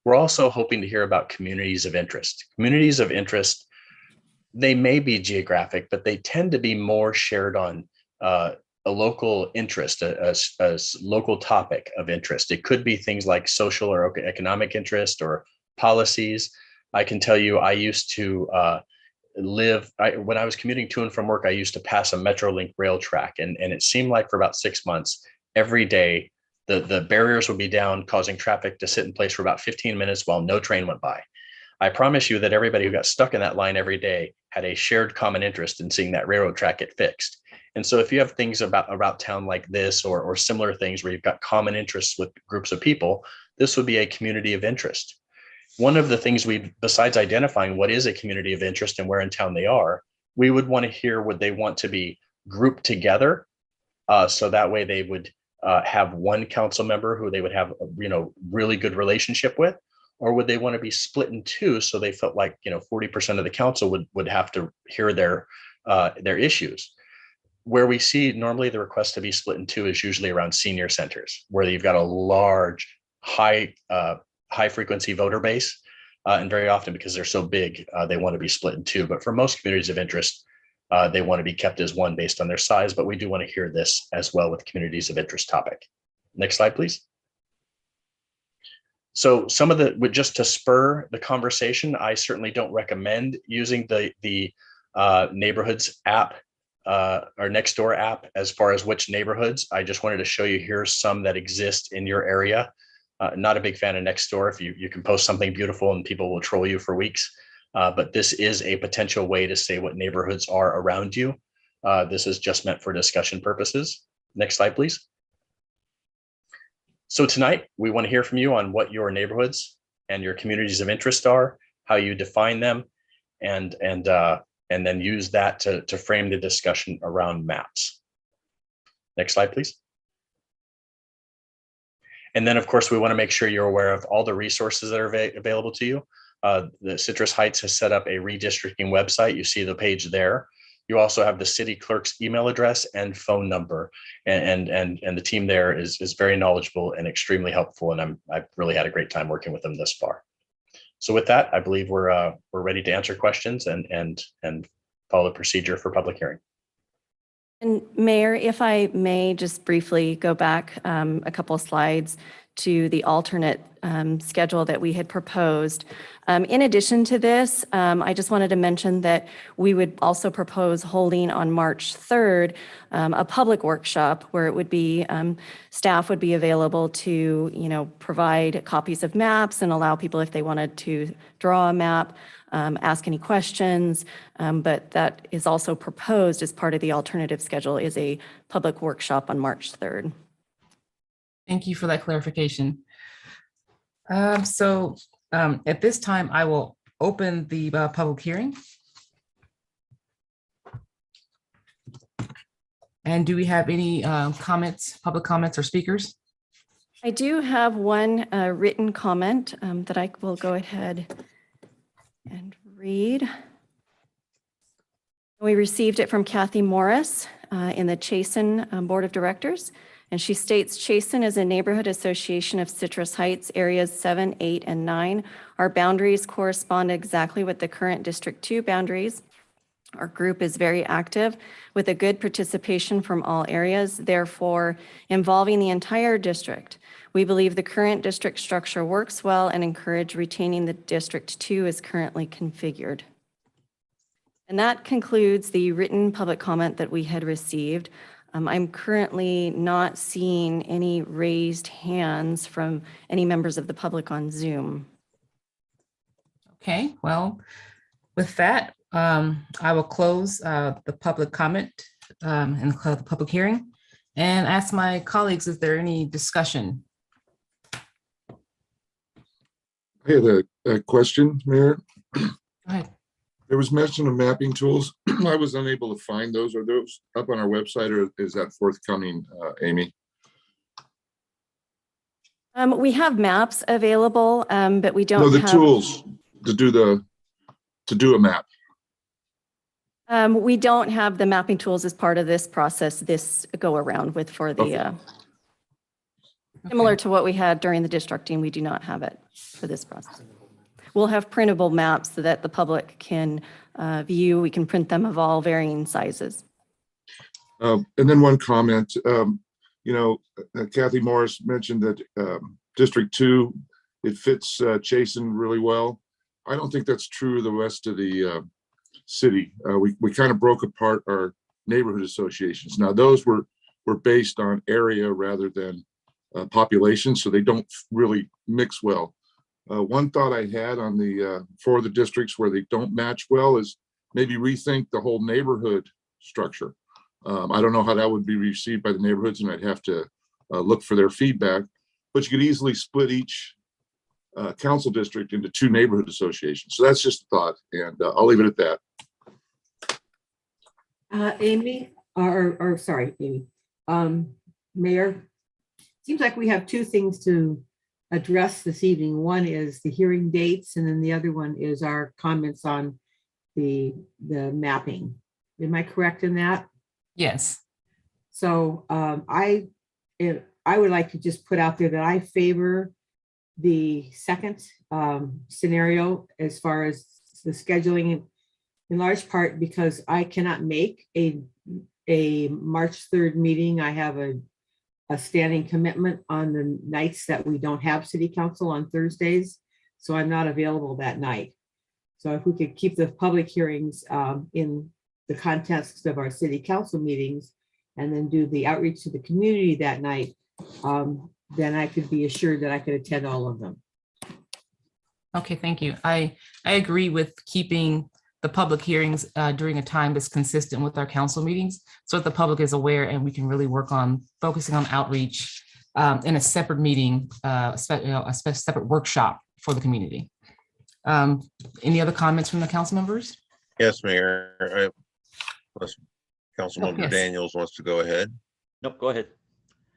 S12: We're also hoping to hear about communities of interest. Communities of interest, they may be geographic, but they tend to be more shared on a local interest, a local topic of interest. It could be things like social or economic interest or policies. I can tell you, I used to when I was commuting to and from work, I used to pass a Metrolink rail track, and it seemed like for about 6 months, every day, the barriers would be down, causing traffic to sit in place for about 15 minutes while no train went by. I promise you that everybody who got stuck in that line every day had a shared common interest in seeing that railroad track get fixed. And so if you have things about town like this or similar things where you've got common interests with groups of people, this would be a community of interest. One of the things besides identifying what is a community of interest and where in town they are, we would want to hear would they want to be grouped together. So that way they would have one council member who they would have, really good relationship with, or would they want to be split in two so they felt like 40% of the council would have to hear their issues. Where we see normally the request to be split in two is usually around senior centers, where you've got a large, high frequency voter base, and very often because they're so big, they want to be split in two. But for most communities of interest, they want to be kept as one based on their size, but we do want to hear this as well with communities of interest topic. Next slide, please. So just to spur the conversation, I certainly don't recommend using the neighborhoods app or Nextdoor app as far as which neighborhoods. I just wanted to show you here's some that exist in your area. Not a big fan of Nextdoor. If you can post something beautiful and people will troll you for weeks. But this is a potential way to say what neighborhoods are around you. This is just meant for discussion purposes. Next slide, please. So tonight, we want to hear from you on what your neighborhoods and your communities of interest are, how you define them, and then use that to frame the discussion around maps. Next slide, please. And then, of course, we want to make sure you're aware of all the resources that are available to you. The Citrus Heights has set up a redistricting website. You see the page there. You also have the city clerk's email address and phone number, and the team there is very knowledgeable and extremely helpful. And I've really had a great time working with them thus far. So with that, I believe we're ready to answer questions and follow the procedure for public hearing.
S1: And Mayor, if I may just briefly go back a couple of slides to the alternate schedule that we had proposed. In addition to this, I just wanted to mention that we would also propose holding on March 3rd a public workshop where it would be staff would be available to provide copies of maps and allow people if they wanted to draw a map, ask any questions, but that is also proposed as part of the alternative schedule is a public workshop on March 3rd.
S2: Thank you for that clarification. At this time, I will open the public hearing. And do we have any comments, public comments or speakers?
S1: I do have one written comment that I will go ahead and read. We received it from Kathy Morris in the Chasen Board of Directors. And she states, Chasen is a neighborhood association of Citrus Heights, areas 7, 8, and 9. Our boundaries correspond exactly with the current District 2 boundaries. Our group is very active with a good participation from all areas, therefore involving the entire district. We believe the current district structure works well and encourage retaining the District 2 as currently configured. And that concludes the written public comment that we had received. I'm currently not seeing any raised hands from any members of the public on Zoom.
S2: Okay, well, with that, I will close the public comment and close the public hearing and ask my colleagues, is there any discussion?
S3: I had a question, Mayor.
S2: Go ahead.
S3: There was mention of mapping tools. I was unable to find those. Are those up on our website, or is that forthcoming, Amy?
S1: We have maps available, but we don't
S3: No, the
S1: have
S3: tools to do a map.
S1: We don't have the mapping tools as part of this process, this go around with for the,
S3: Okay.
S1: similar to what we had during the districting, we do not have it for this process. We'll have printable maps so that the public can view. We can print them of all varying sizes.
S3: And then one comment, Kathy Morris mentioned that District 2, it fits Chasen really well. I don't think that's true of the rest of the city. We kind of broke apart our neighborhood associations. Now, those were based on area rather than population, so they don't really mix well. One thought I had on for the districts where they don't match well is maybe rethink the whole neighborhood structure. I don't know how that would be received by the neighborhoods, and I'd have to look for their feedback, but you could easily split each council district into 2 neighborhood associations. So that's just a thought, and I'll leave it at that.
S4: Amy, sorry, Amy, Mayor, seems like we have 2 things to address this evening. One is the hearing dates, and then the other one is our comments on the mapping. Am I correct in that?
S2: Yes.
S4: So I would like to just put out there that I favor the second scenario as far as the scheduling, in large part because I cannot make a March 3rd meeting. I have a standing commitment on the nights that we don't have city council on Thursdays, so I'm not available that night. So if we could keep the public hearings in the context of our city council meetings and then do the outreach to the community that night, then I could be assured that I could attend all of them.
S2: Okay, thank you. I agree with keeping the public hearings during a time that's consistent with our council meetings, so that the public is aware and we can really work on focusing on outreach in a separate meeting, a separate workshop for the community. Any other comments from the council members?
S7: Yes, Mayor. Unless Councilmember
S2: yes.
S7: Daniels wants to go ahead.
S5: Nope, go ahead.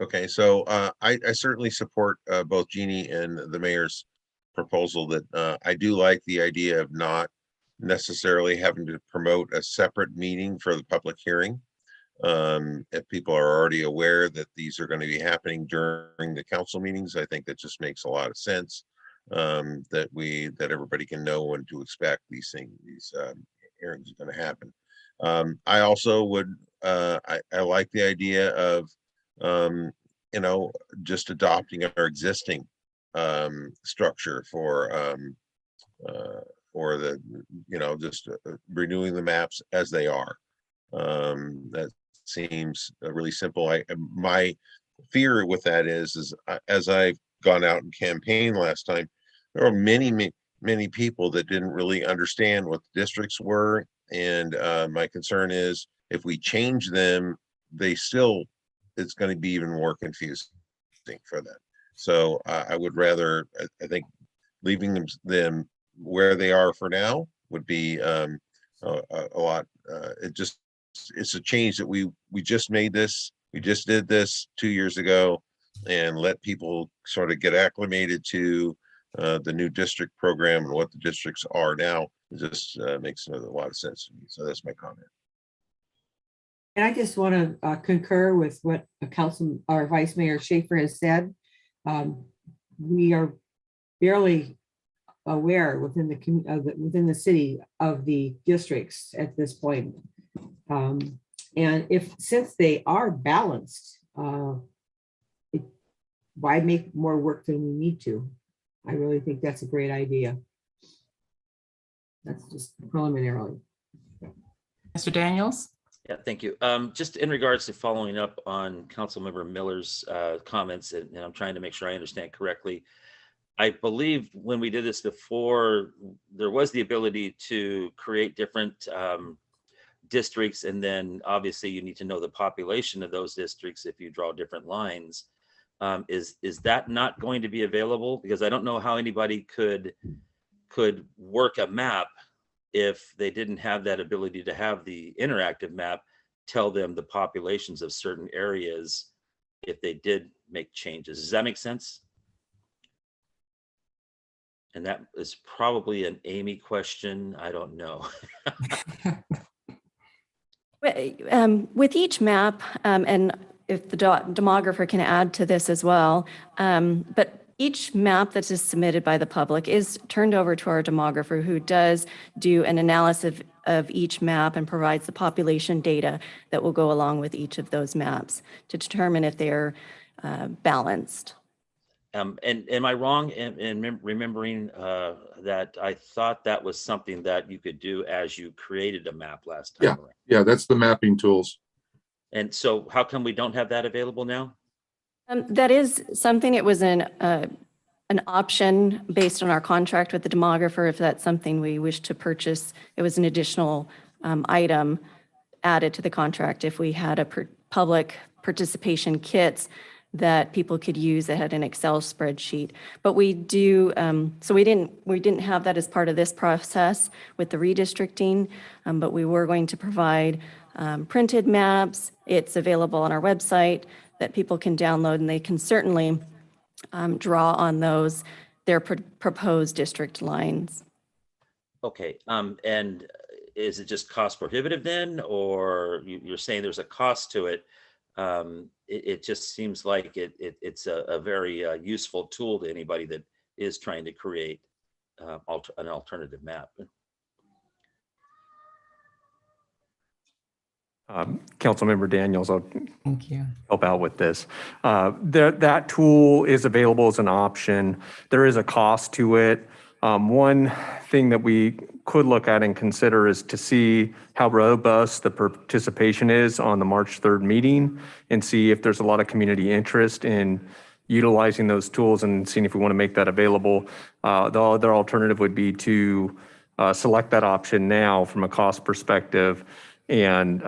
S7: Okay, so I certainly support both Jeannie and the mayor's proposal that I do like the idea of not necessarily having to promote a separate meeting for the public hearing. If people are already aware that these are going to be happening during the council meetings, I think that just makes a lot of sense. That everybody can know when to expect these things, these hearings are going to happen. I also would, I like the idea of, just adopting our existing structure for the, just renewing the maps as they are. That seems really simple. My fear with that is as I've gone out and campaigned last time, there were many people that didn't really understand what the districts were. And my concern is if we change them, it's going to be even more confusing for them. So I would rather, I think leaving them where they are for now would be a lot. It's a change that we just made this. We just did this 2 years ago and let people sort of get acclimated to the new district program and what the districts are now. It just makes a lot of sense to me. So that's my comment.
S4: And I just want to concur with what our Vice Mayor Schaefer has said. We are barely aware within within the city of the districts at this point. And since they are balanced, why make more work than we need to? I really think that's a great idea. That's just preliminarily.
S2: Mr. Daniels?
S5: Yeah, thank you. Just in regards to following up on Councilmember Miller's comments, and I'm trying to make sure I understand correctly. I believe when we did this before, there was the ability to create different districts, and then obviously you need to know the population of those districts if you draw different lines. Is that not going to be available? Because I don't know how anybody could work a map if they didn't have that ability to have the interactive map tell them the populations of certain areas if they did make changes. Does that make sense? And that is probably an Amy question. I don't know.
S1: With each map, and if the demographer can add to this as well, but each map that is submitted by the public is turned over to our demographer, who does do an analysis of each map and provides the population data that will go along with each of those maps to determine if they're balanced.
S5: And am I wrong in remembering that I thought that was something that you could do as you created a map last time around?
S3: Yeah, that's the mapping tools.
S5: And so how come we don't have that available now?
S1: That is something, it was an option based on our contract with the demographer. If that's something we wish to purchase, it was an additional item added to the contract. If we had a public participation kits that people could use that had an Excel spreadsheet, but we do. So we didn't have that as part of this process with the redistricting, but we were going to provide printed maps. It's available on our website that people can download, and they can certainly draw on those, their proposed district lines.
S5: Okay, and is it just cost prohibitive then, or you're saying there's a cost to it? It just seems like it's a very useful tool to anybody that is trying to create an alternative map.
S6: Councilmember Daniels, I'll
S2: Thank you.
S6: help out with this. That tool is available as an option. There is a cost to it. One thing that we could look at and consider is to see how robust the participation is on the March 3rd meeting and see if there's a lot of community interest in utilizing those tools and seeing if we want to make that available. The other alternative would be to select that option now from a cost perspective and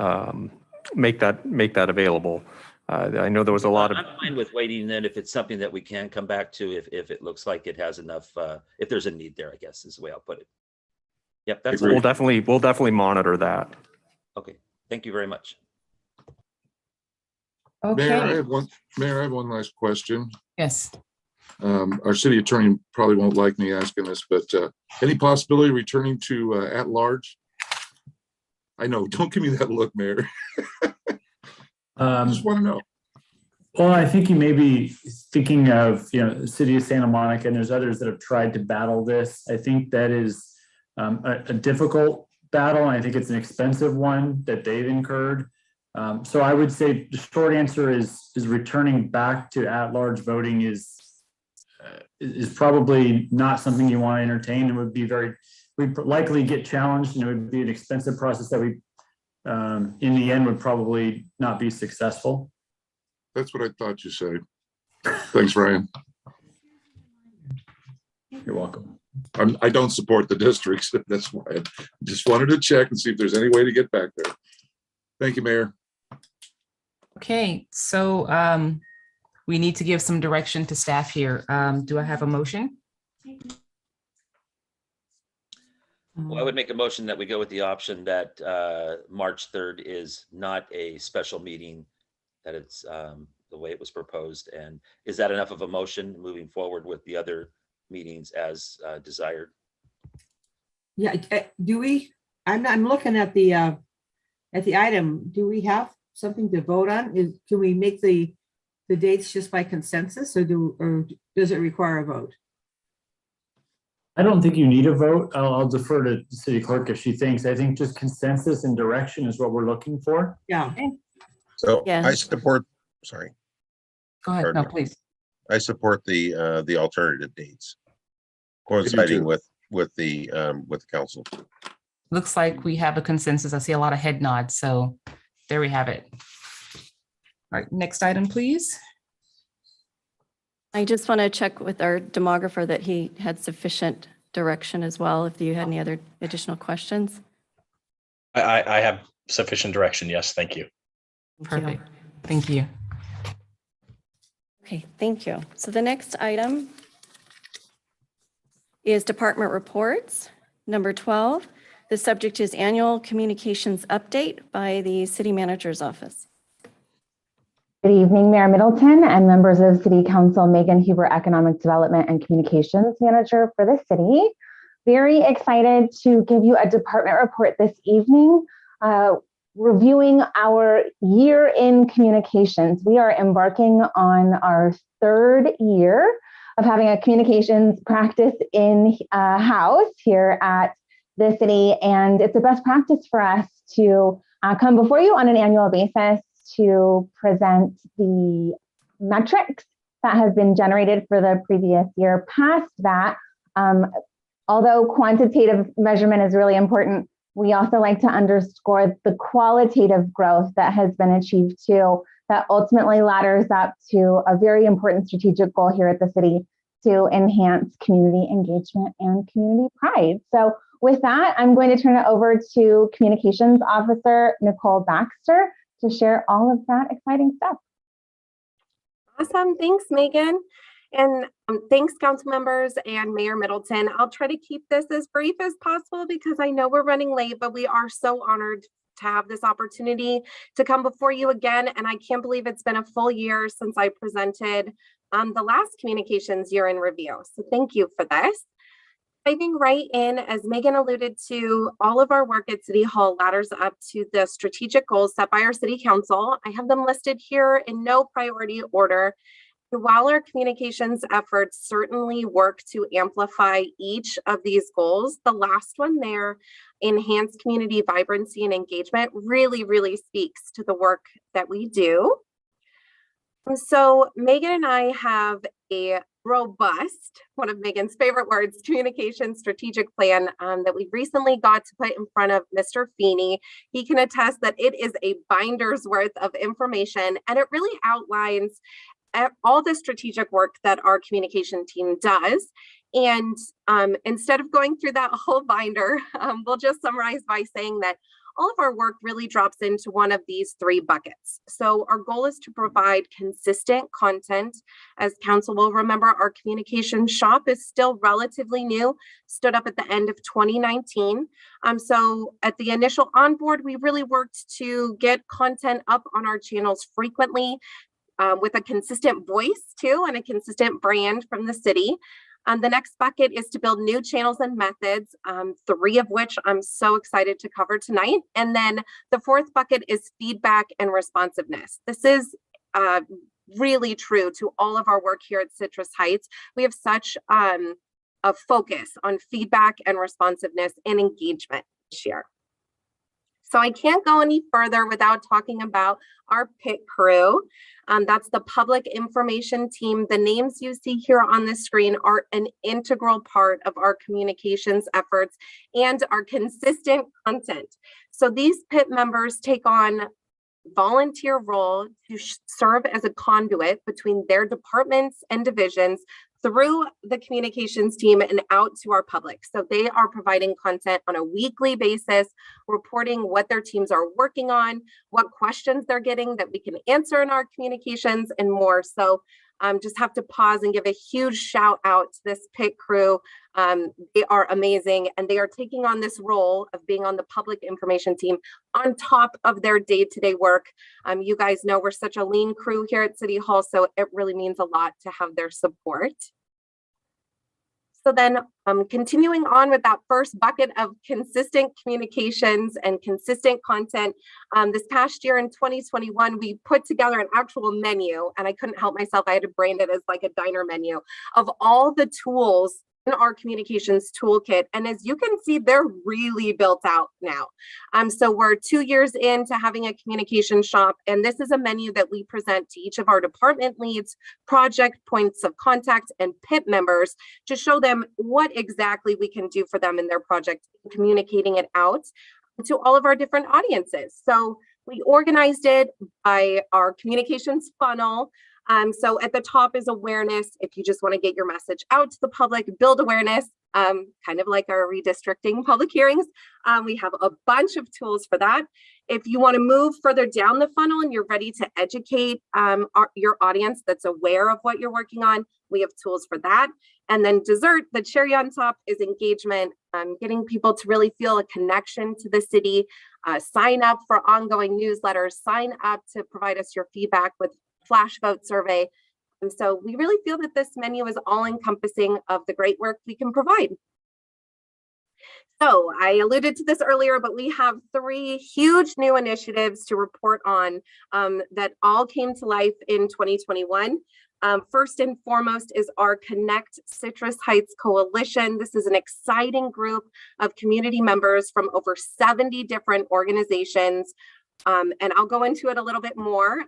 S6: make that available. I know there was a lot of.
S5: I'm fine with waiting then if it's something that we can come back to if it looks like it has enough, if there's a need there, I guess is the way I'll put it. Yep, that's
S6: We'll definitely monitor that.
S5: okay. Thank you very much.
S2: Okay.
S3: Mayor, I have one last question.
S2: Yes.
S3: Our city attorney probably won't like me asking this, but any possibility of returning to at large? I know, don't give me that look, Mayor. I just want to know.
S11: Well, I think you may be thinking of, the city of Santa Monica, and there's others that have tried to battle this. I think that is a difficult battle, and I think it's an expensive one that they've incurred. So I would say the short answer is returning back to at-large voting is probably not something you want to entertain. It would be we'd likely get challenged, and it would be an expensive process that we, in the end, would probably not be successful.
S3: That's what I thought you said. Thanks, Ryan.
S11: You're welcome.
S3: I don't support the districts. That's why I just wanted to check and see if there's any way to get back there. Thank you, Mayor.
S2: Okay, so we need to give some direction to staff here. Do I have a motion?
S5: Well, I would make a motion that we go with the option that March 3rd is not a special meeting, that it's the way it was proposed. And is that enough of a motion moving forward with the other meetings as desired?
S4: Yeah, do we, I'm looking at the item. Do we have something to vote on? Can we make the dates just by consensus, or does it require a vote?
S11: I don't think you need a vote. I'll defer to the city clerk if she thinks. I think just consensus and direction is what we're looking for.
S4: Yeah.
S7: So
S1: Yeah.
S7: I support, sorry,
S2: Go ahead.
S7: Pardon
S2: No,
S7: me.
S2: please.
S7: I support the alternative dates coinciding with the council.
S2: Looks like we have a consensus. I see a lot of head nods. So there we have it. All right, next item, please.
S1: I just want to check with our demographer that he had sufficient direction as well, if you had any other additional questions.
S12: I have sufficient direction. Yes, thank you.
S1: Thank you.
S2: Perfect. Thank you.
S1: Okay, thank you. So the next item is department reports. Number 12, the subject is annual communications update by the city manager's office.
S13: Good evening, Mayor Middleton and members of City Council. Megan Huber, Economic Development and Communications Manager for the city. Very excited to give you a department report this evening, reviewing our year in communications. We are embarking on our third year of having a communications practice in house here at the city, and it's a best practice for us to come before you on an annual basis to present the metrics that have been generated for the previous year. Past that, although quantitative measurement is really important, we also like to underscore the qualitative growth that has been achieved too, that ultimately ladders up to a very important strategic goal here at the city to enhance community engagement and community pride. So with that, I'm going to turn it over to Communications Officer Nicole Baxter to share all of that exciting stuff.
S14: Awesome. Thanks, Megan. And thanks, council members and Mayor Middleton. I'll try to keep this as brief as possible because I know we're running late, but we are so honored to have this opportunity to come before you again. And I can't believe it's been a full year since I presented the last communications year in review. So thank you for this. Diving right in, as Megan alluded to, all of our work at City Hall ladders up to the strategic goals set by our City Council. I have them listed here in no priority order. And while our communications efforts certainly work to amplify each of these goals, the last one there, enhance community vibrancy and engagement, really speaks to the work that we do. And so Megan and I have a robust, one of Megan's favorite words, communication strategic plan that we recently got to put in front of Mr. Feeney. He can attest that it is a binder's worth of information, and it really outlines all the strategic work that our communication team does. And instead of going through that whole binder, we'll just summarize by saying that all of our work really drops into one of these three buckets. So our goal is to provide consistent content. As council will remember, our communication shop is still relatively new, stood up at the end of 2019. So at the initial onboard, we really worked to get content up on our channels frequently with a consistent voice too, and a consistent brand from the city. The next bucket is to build new channels and methods, three of which I'm so excited to cover tonight. And then the fourth bucket is feedback and responsiveness. This is really true to all of our work here at Citrus Heights. We have such a focus on feedback and responsiveness and engagement this year. So I can't go any further without talking about our PIT crew. That's the public information team. The names you see here on the screen are an integral part of our communications efforts and our consistent content. So these PIT members take on volunteer role to serve as a conduit between their departments and divisions through the communications team and out to our public. So they are providing content on a weekly basis, reporting what their teams are working on, what questions they're getting that we can answer in our communications, and more. So just have to pause and give a huge shout out to this PIT crew. They are amazing, and they are taking on this role of being on the public information team on top of their day-to-day work. You guys know we're such a lean crew here at City Hall, so it really means a lot to have their support. So then continuing on with that first bucket of consistent communications and consistent content, this past year in 2021, we put together an actual menu, and I couldn't help myself. I had to brand it as like a diner menu of all the tools in our communications toolkit. And as you can see, they're really built out now. So we're 2 years into having a communication shop, and this is a menu that we present to each of our department leads, project points of contact, and PIP members to show them what exactly we can do for them in their project, communicating it out to all of our different audiences. So we organized it by our communications funnel. So at the top is awareness. If you just want to get your message out to the public, build awareness, kind of like our redistricting public hearings. We have a bunch of tools for that. If you want to move further down the funnel and you're ready to educate your audience that's aware of what you're working on, we have tools for that. And then dessert, the cherry on top, is engagement, getting people to really feel a connection to the city, sign up for ongoing newsletters, sign up to provide us your feedback with flash vote survey. And so we really feel that this menu is all encompassing of the great work we can provide. So I alluded to this earlier, but we have 3 huge new initiatives to report on that all came to life in 2021. First and foremost is our Connect Citrus Heights Coalition. This is an exciting group of community members from over 70 different organizations. And I'll go into it a little bit more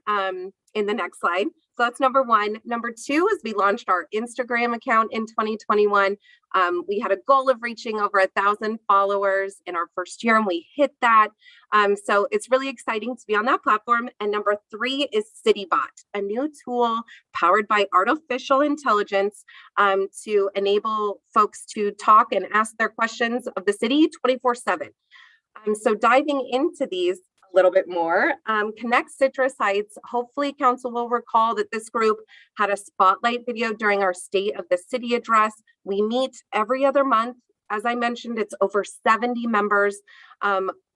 S14: in the next slide. So that's number 1. Number 2 is we launched our Instagram account in 2021. We had a goal of reaching over 1,000 followers in our first year, and we hit that. So it's really exciting to be on that platform. And number 3 is Citybot, a new tool powered by artificial intelligence to enable folks to talk and ask their questions of the city 24/7. So diving into these a little bit more, Connect Citrus Heights, hopefully council will recall that this group had a spotlight video during our State of the City address. We meet every other month. As I mentioned, it's over 70 members.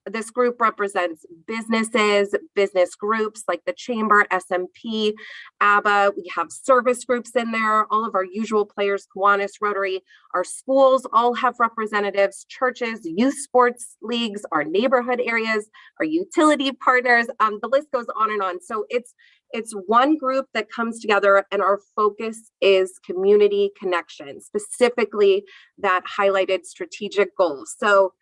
S14: This group represents businesses, business groups like the Chamber, SMP, ABBA. We have service groups in there, all of our usual players, Kiwanis, Rotary. Our schools all have representatives, churches, youth sports leagues, our neighborhood areas, our utility partners. The list goes on and on. So it's one group that comes together, and our focus is community connection, specifically that highlighted strategic goals. So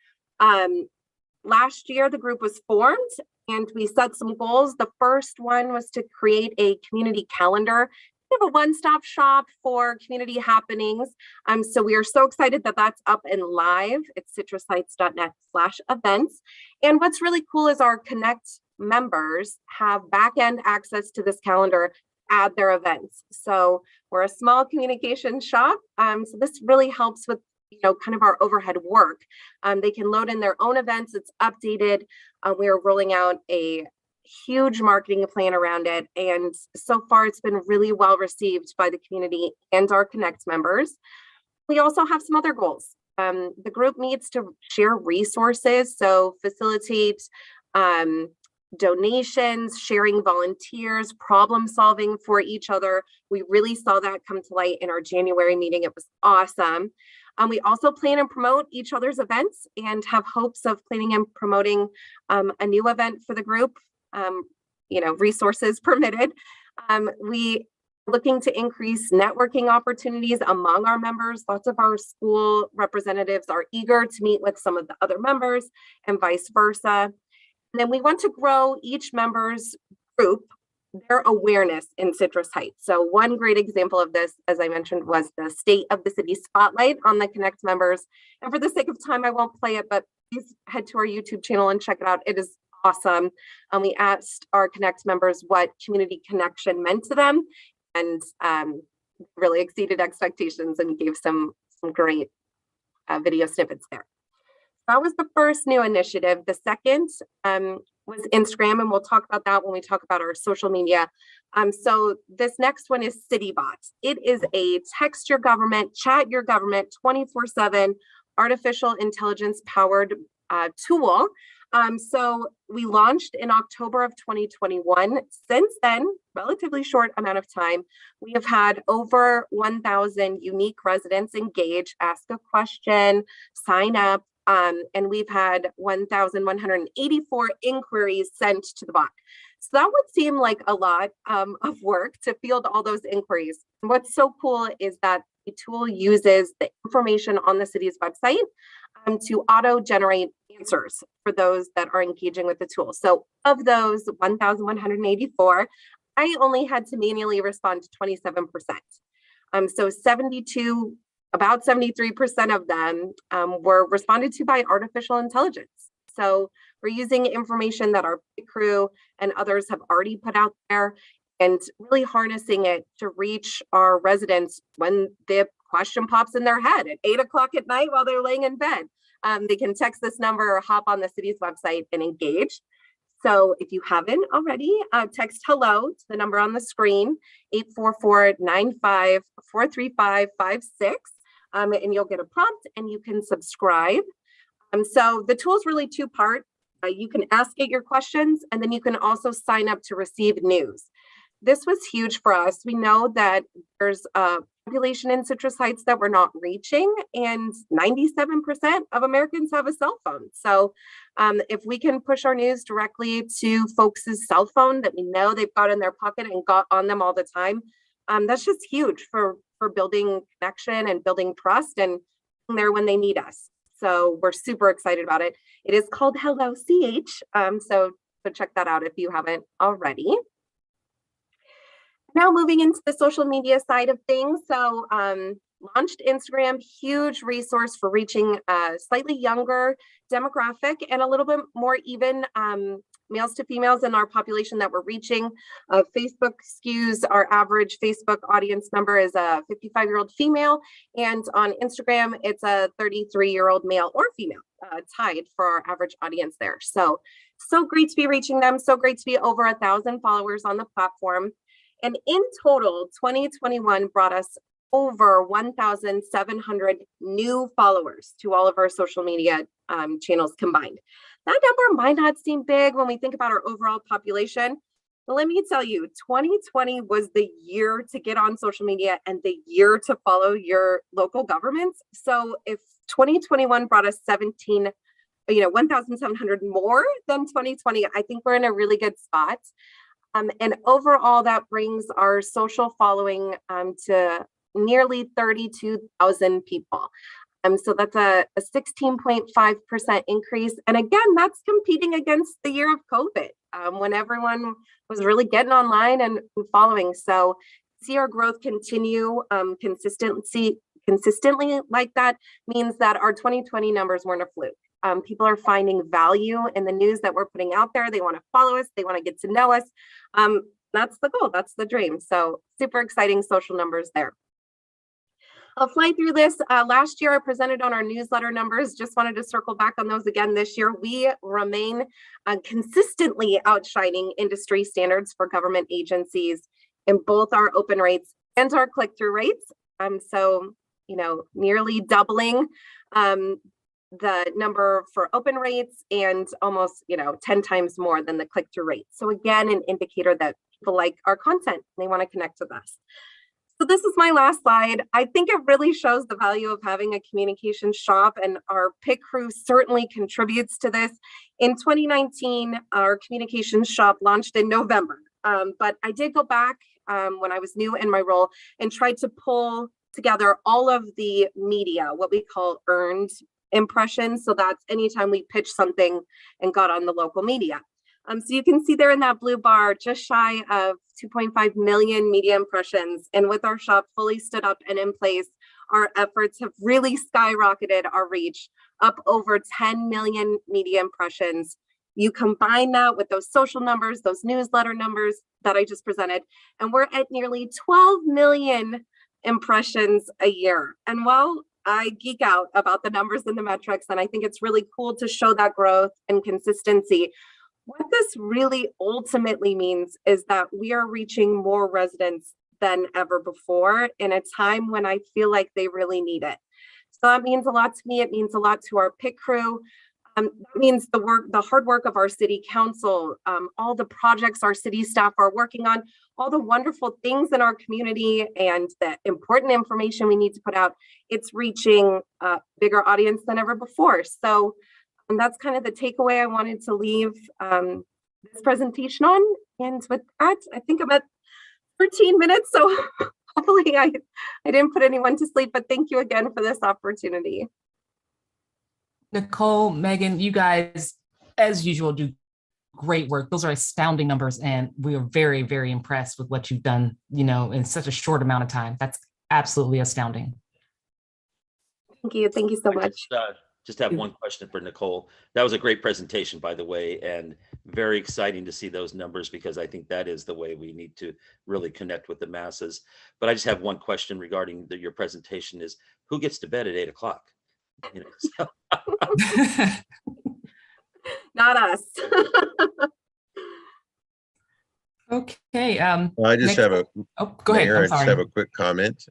S14: last year, the group was formed and we set some goals. The first one was to create a community calendar. We have a one-stop shop for community happenings. So we are so excited that that's up and live. It's citrusheights.net/events. And what's really cool is our Connect members have back-end access to this calendar, add their events. So we're a small communication shop. So this really helps with kind of our overhead work. They can load in their own events. It's updated. We are rolling out a huge marketing plan around it. And so far it's been really well received by the community and our Connect members. We also have some other goals. The group needs to share resources, so facilitate donations, sharing volunteers, problem solving for each other. We really saw that come to light in our January meeting. It was awesome. We also plan and promote each other's events and have hopes of planning and promoting a new event for the group, resources permitted. We are looking to increase networking opportunities among our members. Lots of our school representatives are eager to meet with some of the other members and vice versa. And then we want to grow each member's group, their awareness in Citrus Heights. So one great example of this, as I mentioned, was the State of the City spotlight on the Connect members. And for the sake of time, I won't play it, but please head to our YouTube channel and check it out. It is awesome. We asked our Connect members what community connection meant to them, and really exceeded expectations and gave some great video snippets there. That was the first new initiative. The second was Instagram, and we'll talk about that when we talk about our social media. So this next one is Citybox. It is a text your government, chat your government, 24/7 artificial intelligence powered tool. So we launched in October of 2021. Since then, relatively short amount of time, we have had over 1,000 unique residents engage, ask a question, sign up. And we've had 1,184 inquiries sent to the bot. So that would seem like a lot of work to field all those inquiries. And what's so cool is that the tool uses the information on the city's website to auto-generate answers for those that are engaging with the tool. So of those 1,184, I only had to manually respond to 27%. So about 73% of them were responded to by artificial intelligence. So we're using information that our pit crew and others have already put out there and really harnessing it to reach our residents when the question pops in their head at 8 o'clock at night while they're laying in bed. They can text this number or hop on the city's website and engage. So if you haven't already, text hello to the number on the screen, 844-95-43556, and you'll get a prompt and you can subscribe. So the tool is really two-part. You can ask it your questions, and then you can also sign up to receive news. This was huge for us. We know that there's a population in Citrus Heights that we're not reaching, and 97% of Americans have a cell phone. So if we can push our news directly to folks' cell phone that we know they've got in their pocket and got on them all the time, that's just huge for building connection and building trust and being there when they need us. So we're super excited about it. It is called Hello CH. So check that out if you haven't already. Now moving into the social media side of things. So launched Instagram, huge resource for reaching a slightly younger demographic and a little bit more even males to females in our population that we're reaching. Facebook skews our average Facebook audience number is a 55-year-old female, and on Instagram it's a 33-year-old male or female, tied for our average audience there. So great to be reaching them. So great to be over 1,000 followers on the platform. And in total, 2021 brought us over 1,700 new followers to all of our social media channels combined. That number might not seem big when we think about our overall population, but let me tell you, 2020 was the year to get on social media and the year to follow your local governments. So if 2021 brought us 1,700 more than 2020, I think we're in a really good spot. And overall, that brings our social following to nearly 32,000 people. So that's a 16.5% increase. And again, that's competing against the year of COVID, when everyone was really getting online and following. So see our growth continue consistently like that means that our 2020 numbers weren't a fluke. People are finding value in the news that we're putting out there. They want to follow us. They want to get to know us. That's the goal. That's the dream. So super exciting social numbers there. I'll fly through this. Last year, I presented on our newsletter numbers. Just wanted to circle back on those again this year. We remain consistently outshining industry standards for government agencies in both our open rates and our click-through rates. So, nearly doubling the number for open rates and almost, 10 times more than the click-through rate. So again, an indicator that people like our content and they want to connect with us. So this is my last slide. I think it really shows the value of having a communications shop, and our PIC crew certainly contributes to this. In 2019, our communications shop launched in November, but I did go back when I was new in my role and tried to pull together all of the media, what we call earned impressions. So that's anytime we pitch something and got on the local media. So you can see there in that blue bar, just shy of 2.5 million media impressions. And with our shop fully stood up and in place, our efforts have really skyrocketed our reach up over 10 million media impressions. You combine that with those social numbers, those newsletter numbers that I just presented, and we're at nearly 12 million impressions a year. And while I geek out about the numbers and the metrics, and I think it's really cool to show that growth and consistency, what this really ultimately means is that we are reaching more residents than ever before in a time when I feel like they really need it. So that means a lot to me. It means a lot to our PIC crew. That means the hard work of our city council, all the projects our city staff are working on, all the wonderful things in our community and the important information we need to put out. It's reaching a bigger audience than ever before. So and that's kind of the takeaway I wanted to leave this presentation on. And with that, I think I'm at 13 minutes. So hopefully I didn't put anyone to sleep, but thank you again for this opportunity.
S2: Nicole, Megan, you guys, as usual, do great work. Those are astounding numbers, and we are very, very impressed with what you've done, in such a short amount of time. That's absolutely astounding.
S14: Thank you. Thank you so much.
S5: Just have one question for Nicole. That was a great presentation, by the way, and very exciting to see those numbers, because I think that is the way we need to really connect with the masses. But I just have one question regarding your presentation: is who gets to bed at 8 o'clock?
S14: Not us.
S2: Okay.
S7: I just have a,
S2: go ahead.
S7: Mayor,
S2: I'm
S7: I just
S2: sorry.
S7: have a quick comment.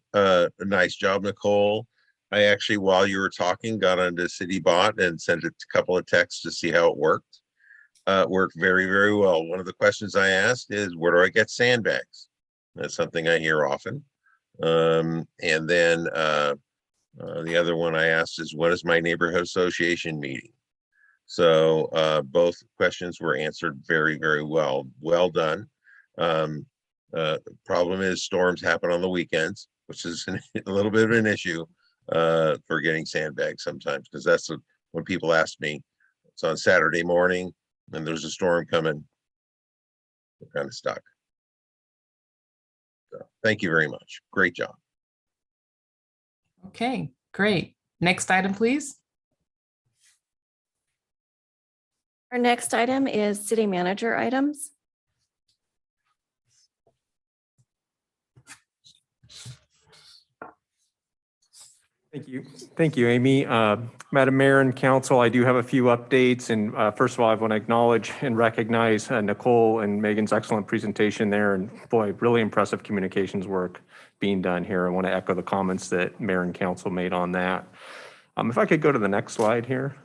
S7: Nice job, Nicole. I actually, while you were talking, got onto Citybot and sent a couple of texts to see how it worked. Worked very, very well. One of the questions I asked is, where do I get sandbags? That's something I hear often. And then the other one I asked is, what is my neighborhood association meeting? So both questions were answered very, very well. Well done. The problem is storms happen on the weekends, which is a little bit of an issue for getting sandbags sometimes, because that's when people ask me. It's on Saturday morning and there's a storm coming. We're kind of stuck. So thank you very much. Great job.
S2: Okay, great. Next item, please.
S1: Our next item is city manager items.
S6: Thank you, Amy. Madam Mayor and Council, I do have a few updates. And first of all, I want to acknowledge and recognize Nicole and Megan's excellent presentation there. And boy, really impressive communications work being done here. I want to echo the comments that Mayor and Council made on that. If I could go to the next slide here.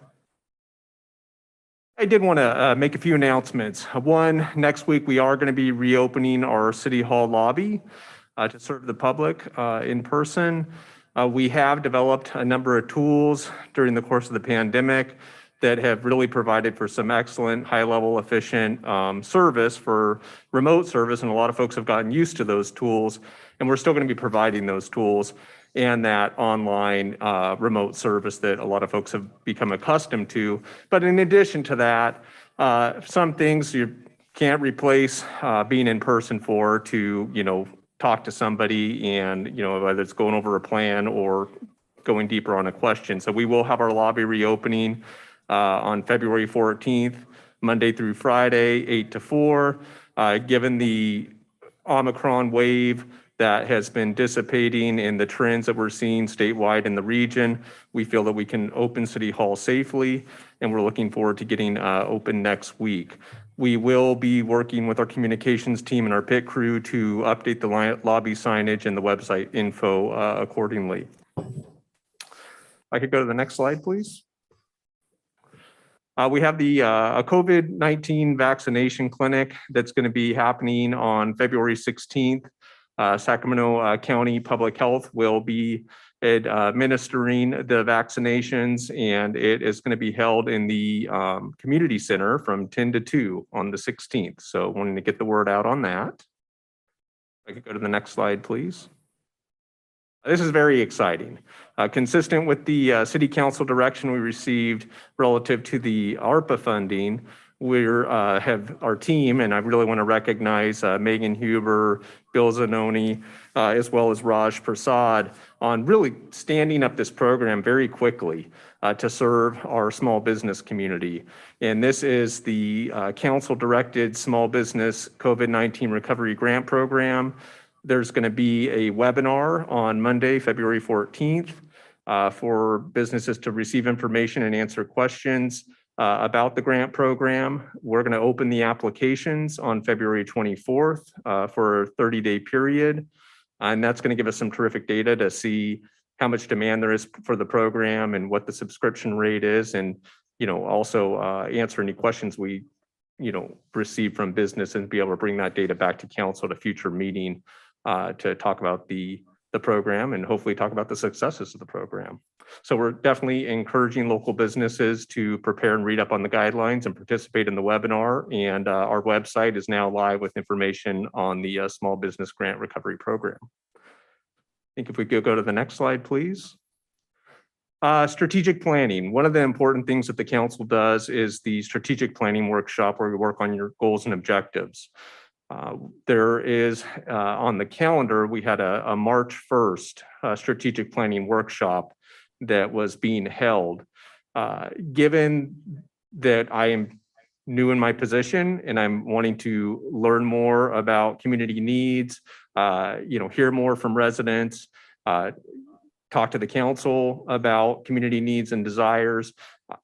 S6: I did want to make a few announcements. One, next week we are going to be reopening our City Hall lobby to serve the public in person. We have developed a number of tools during the course of the pandemic that have really provided for some excellent, high-level, efficient service for remote service, and a lot of folks have gotten used to those tools, and we're still going to be providing those tools and that online remote service that a lot of folks have become accustomed to. But in addition to that, some things you can't replace being in person for, to talk to somebody and whether it's going over a plan or going deeper on a question. So we will have our lobby reopening on February 14th, Monday through Friday, 8 to 4. Given the Omicron wave that has been dissipating and the trends that we're seeing statewide in the region, we feel that we can open City Hall safely, and we're looking forward to getting open next week. We will be working with our communications team and our pit crew to update the lobby signage and the website info accordingly. I could go to the next slide, please. We have the a COVID-19 vaccination clinic that's going to be happening on February 16th. Sacramento County Public Health will be administering the vaccinations, and it is going to be held in the community center from 10 to 2 on the 16th. So wanting to get the word out on that. I could go to the next slide, please. This is very exciting. Consistent with the City Council direction we received relative to the ARPA funding, we have our team, and I really want to recognize Megan Huber, Bill Zanoni, as well as Raj Prasad on really standing up this program very quickly to serve our small business community. And this is the council-directed small business COVID-19 recovery grant program. There's going to be a webinar on Monday, February 14th, for businesses to receive information and answer questions about the grant program. We're going to open the applications on February 24th for a 30-day period. And that's going to give us some terrific data to see how much demand there is for the program and what the subscription rate is. And, also answer any questions we, receive from business and be able to bring that data back to council at a future meeting to talk about the program and hopefully talk about the successes of the program. So we're definitely encouraging local businesses to prepare and read up on the guidelines and participate in the webinar. And our website is now live with information on the Small Business Grant Recovery Program. think if we could go to the next slide, please. Strategic planning. One of the important things that the council does is the strategic planning workshop where we work on your goals and objectives. There is on the calendar, we had a March 1st strategic planning workshop that was being held. Given that I am new in my position and I'm wanting to learn more about community needs, hear more from residents, talk to the council about community needs and desires,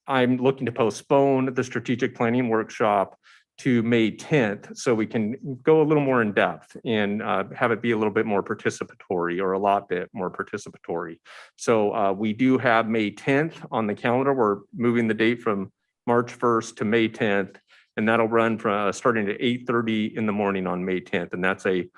S6: I'm looking to postpone the strategic planning workshop to May 10th so we can go a little more in depth and have it be a little bit more participatory or a lot bit more participatory. So we do have May 10th on the calendar. We're moving the date from March 1st to May 10th, and that'll run from starting at 8:30 in the morning on May 10th. And that's a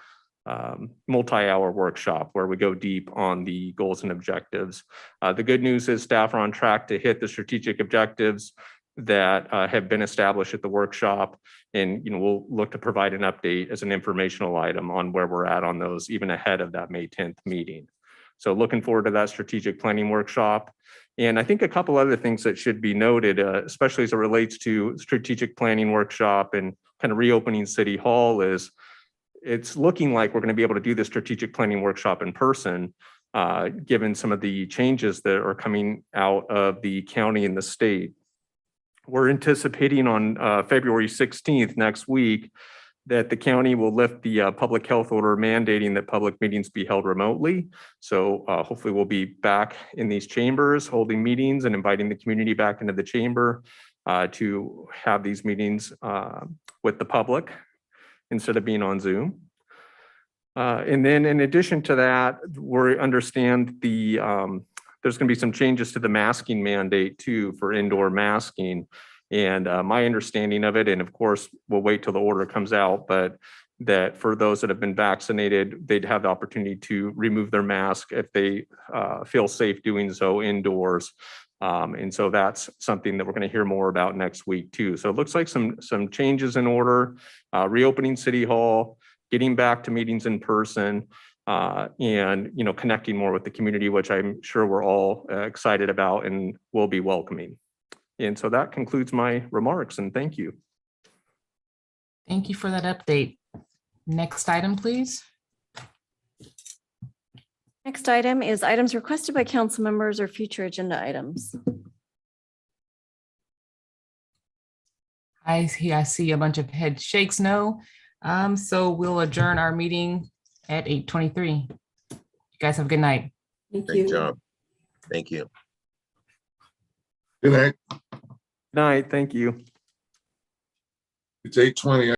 S6: multi-hour workshop where we go deep on the goals and objectives. The good news is staff are on track to hit the strategic objectives that have been established at the workshop. And we'll look to provide an update as an informational item on where we're at on those, even ahead of that May 10th meeting. So looking forward to that strategic planning workshop. And I think a couple other things that should be noted, especially as it relates to strategic planning workshop and kind of reopening City Hall, is it's looking like we're going to be able to do the strategic planning workshop in person, given some of the changes that are coming out of the county and the state. We're anticipating on February 16th next week that the county will lift the public health order mandating that public meetings be held remotely. So hopefully we'll be back in these chambers holding meetings and inviting the community back into the chamber to have these meetings with the public instead of being on Zoom. And then in addition to that, we understand there's going to be some changes to the masking mandate too for indoor masking. And my understanding of it, and of course, we'll wait till the order comes out, but that for those that have been vaccinated, they'd have the opportunity to remove their mask if they feel safe doing so indoors. And so that's something that we're going to hear more about next week too. So it looks like some changes in order, reopening City Hall, getting back to meetings in person, and connecting more with the community, which I'm sure we're all excited about and will be welcoming. And so that concludes my remarks, and thank you.
S2: Thank you for that update. Next item, please.
S1: Next item is items requested by council members or future agenda items.
S2: I see a bunch of head shakes no. So we'll adjourn our meeting at 8:23. You guys have a good night.
S4: Thank
S7: Great
S4: you.
S7: job. Thank you.
S3: Good night.
S6: Good night, thank you.
S3: It's 8:20.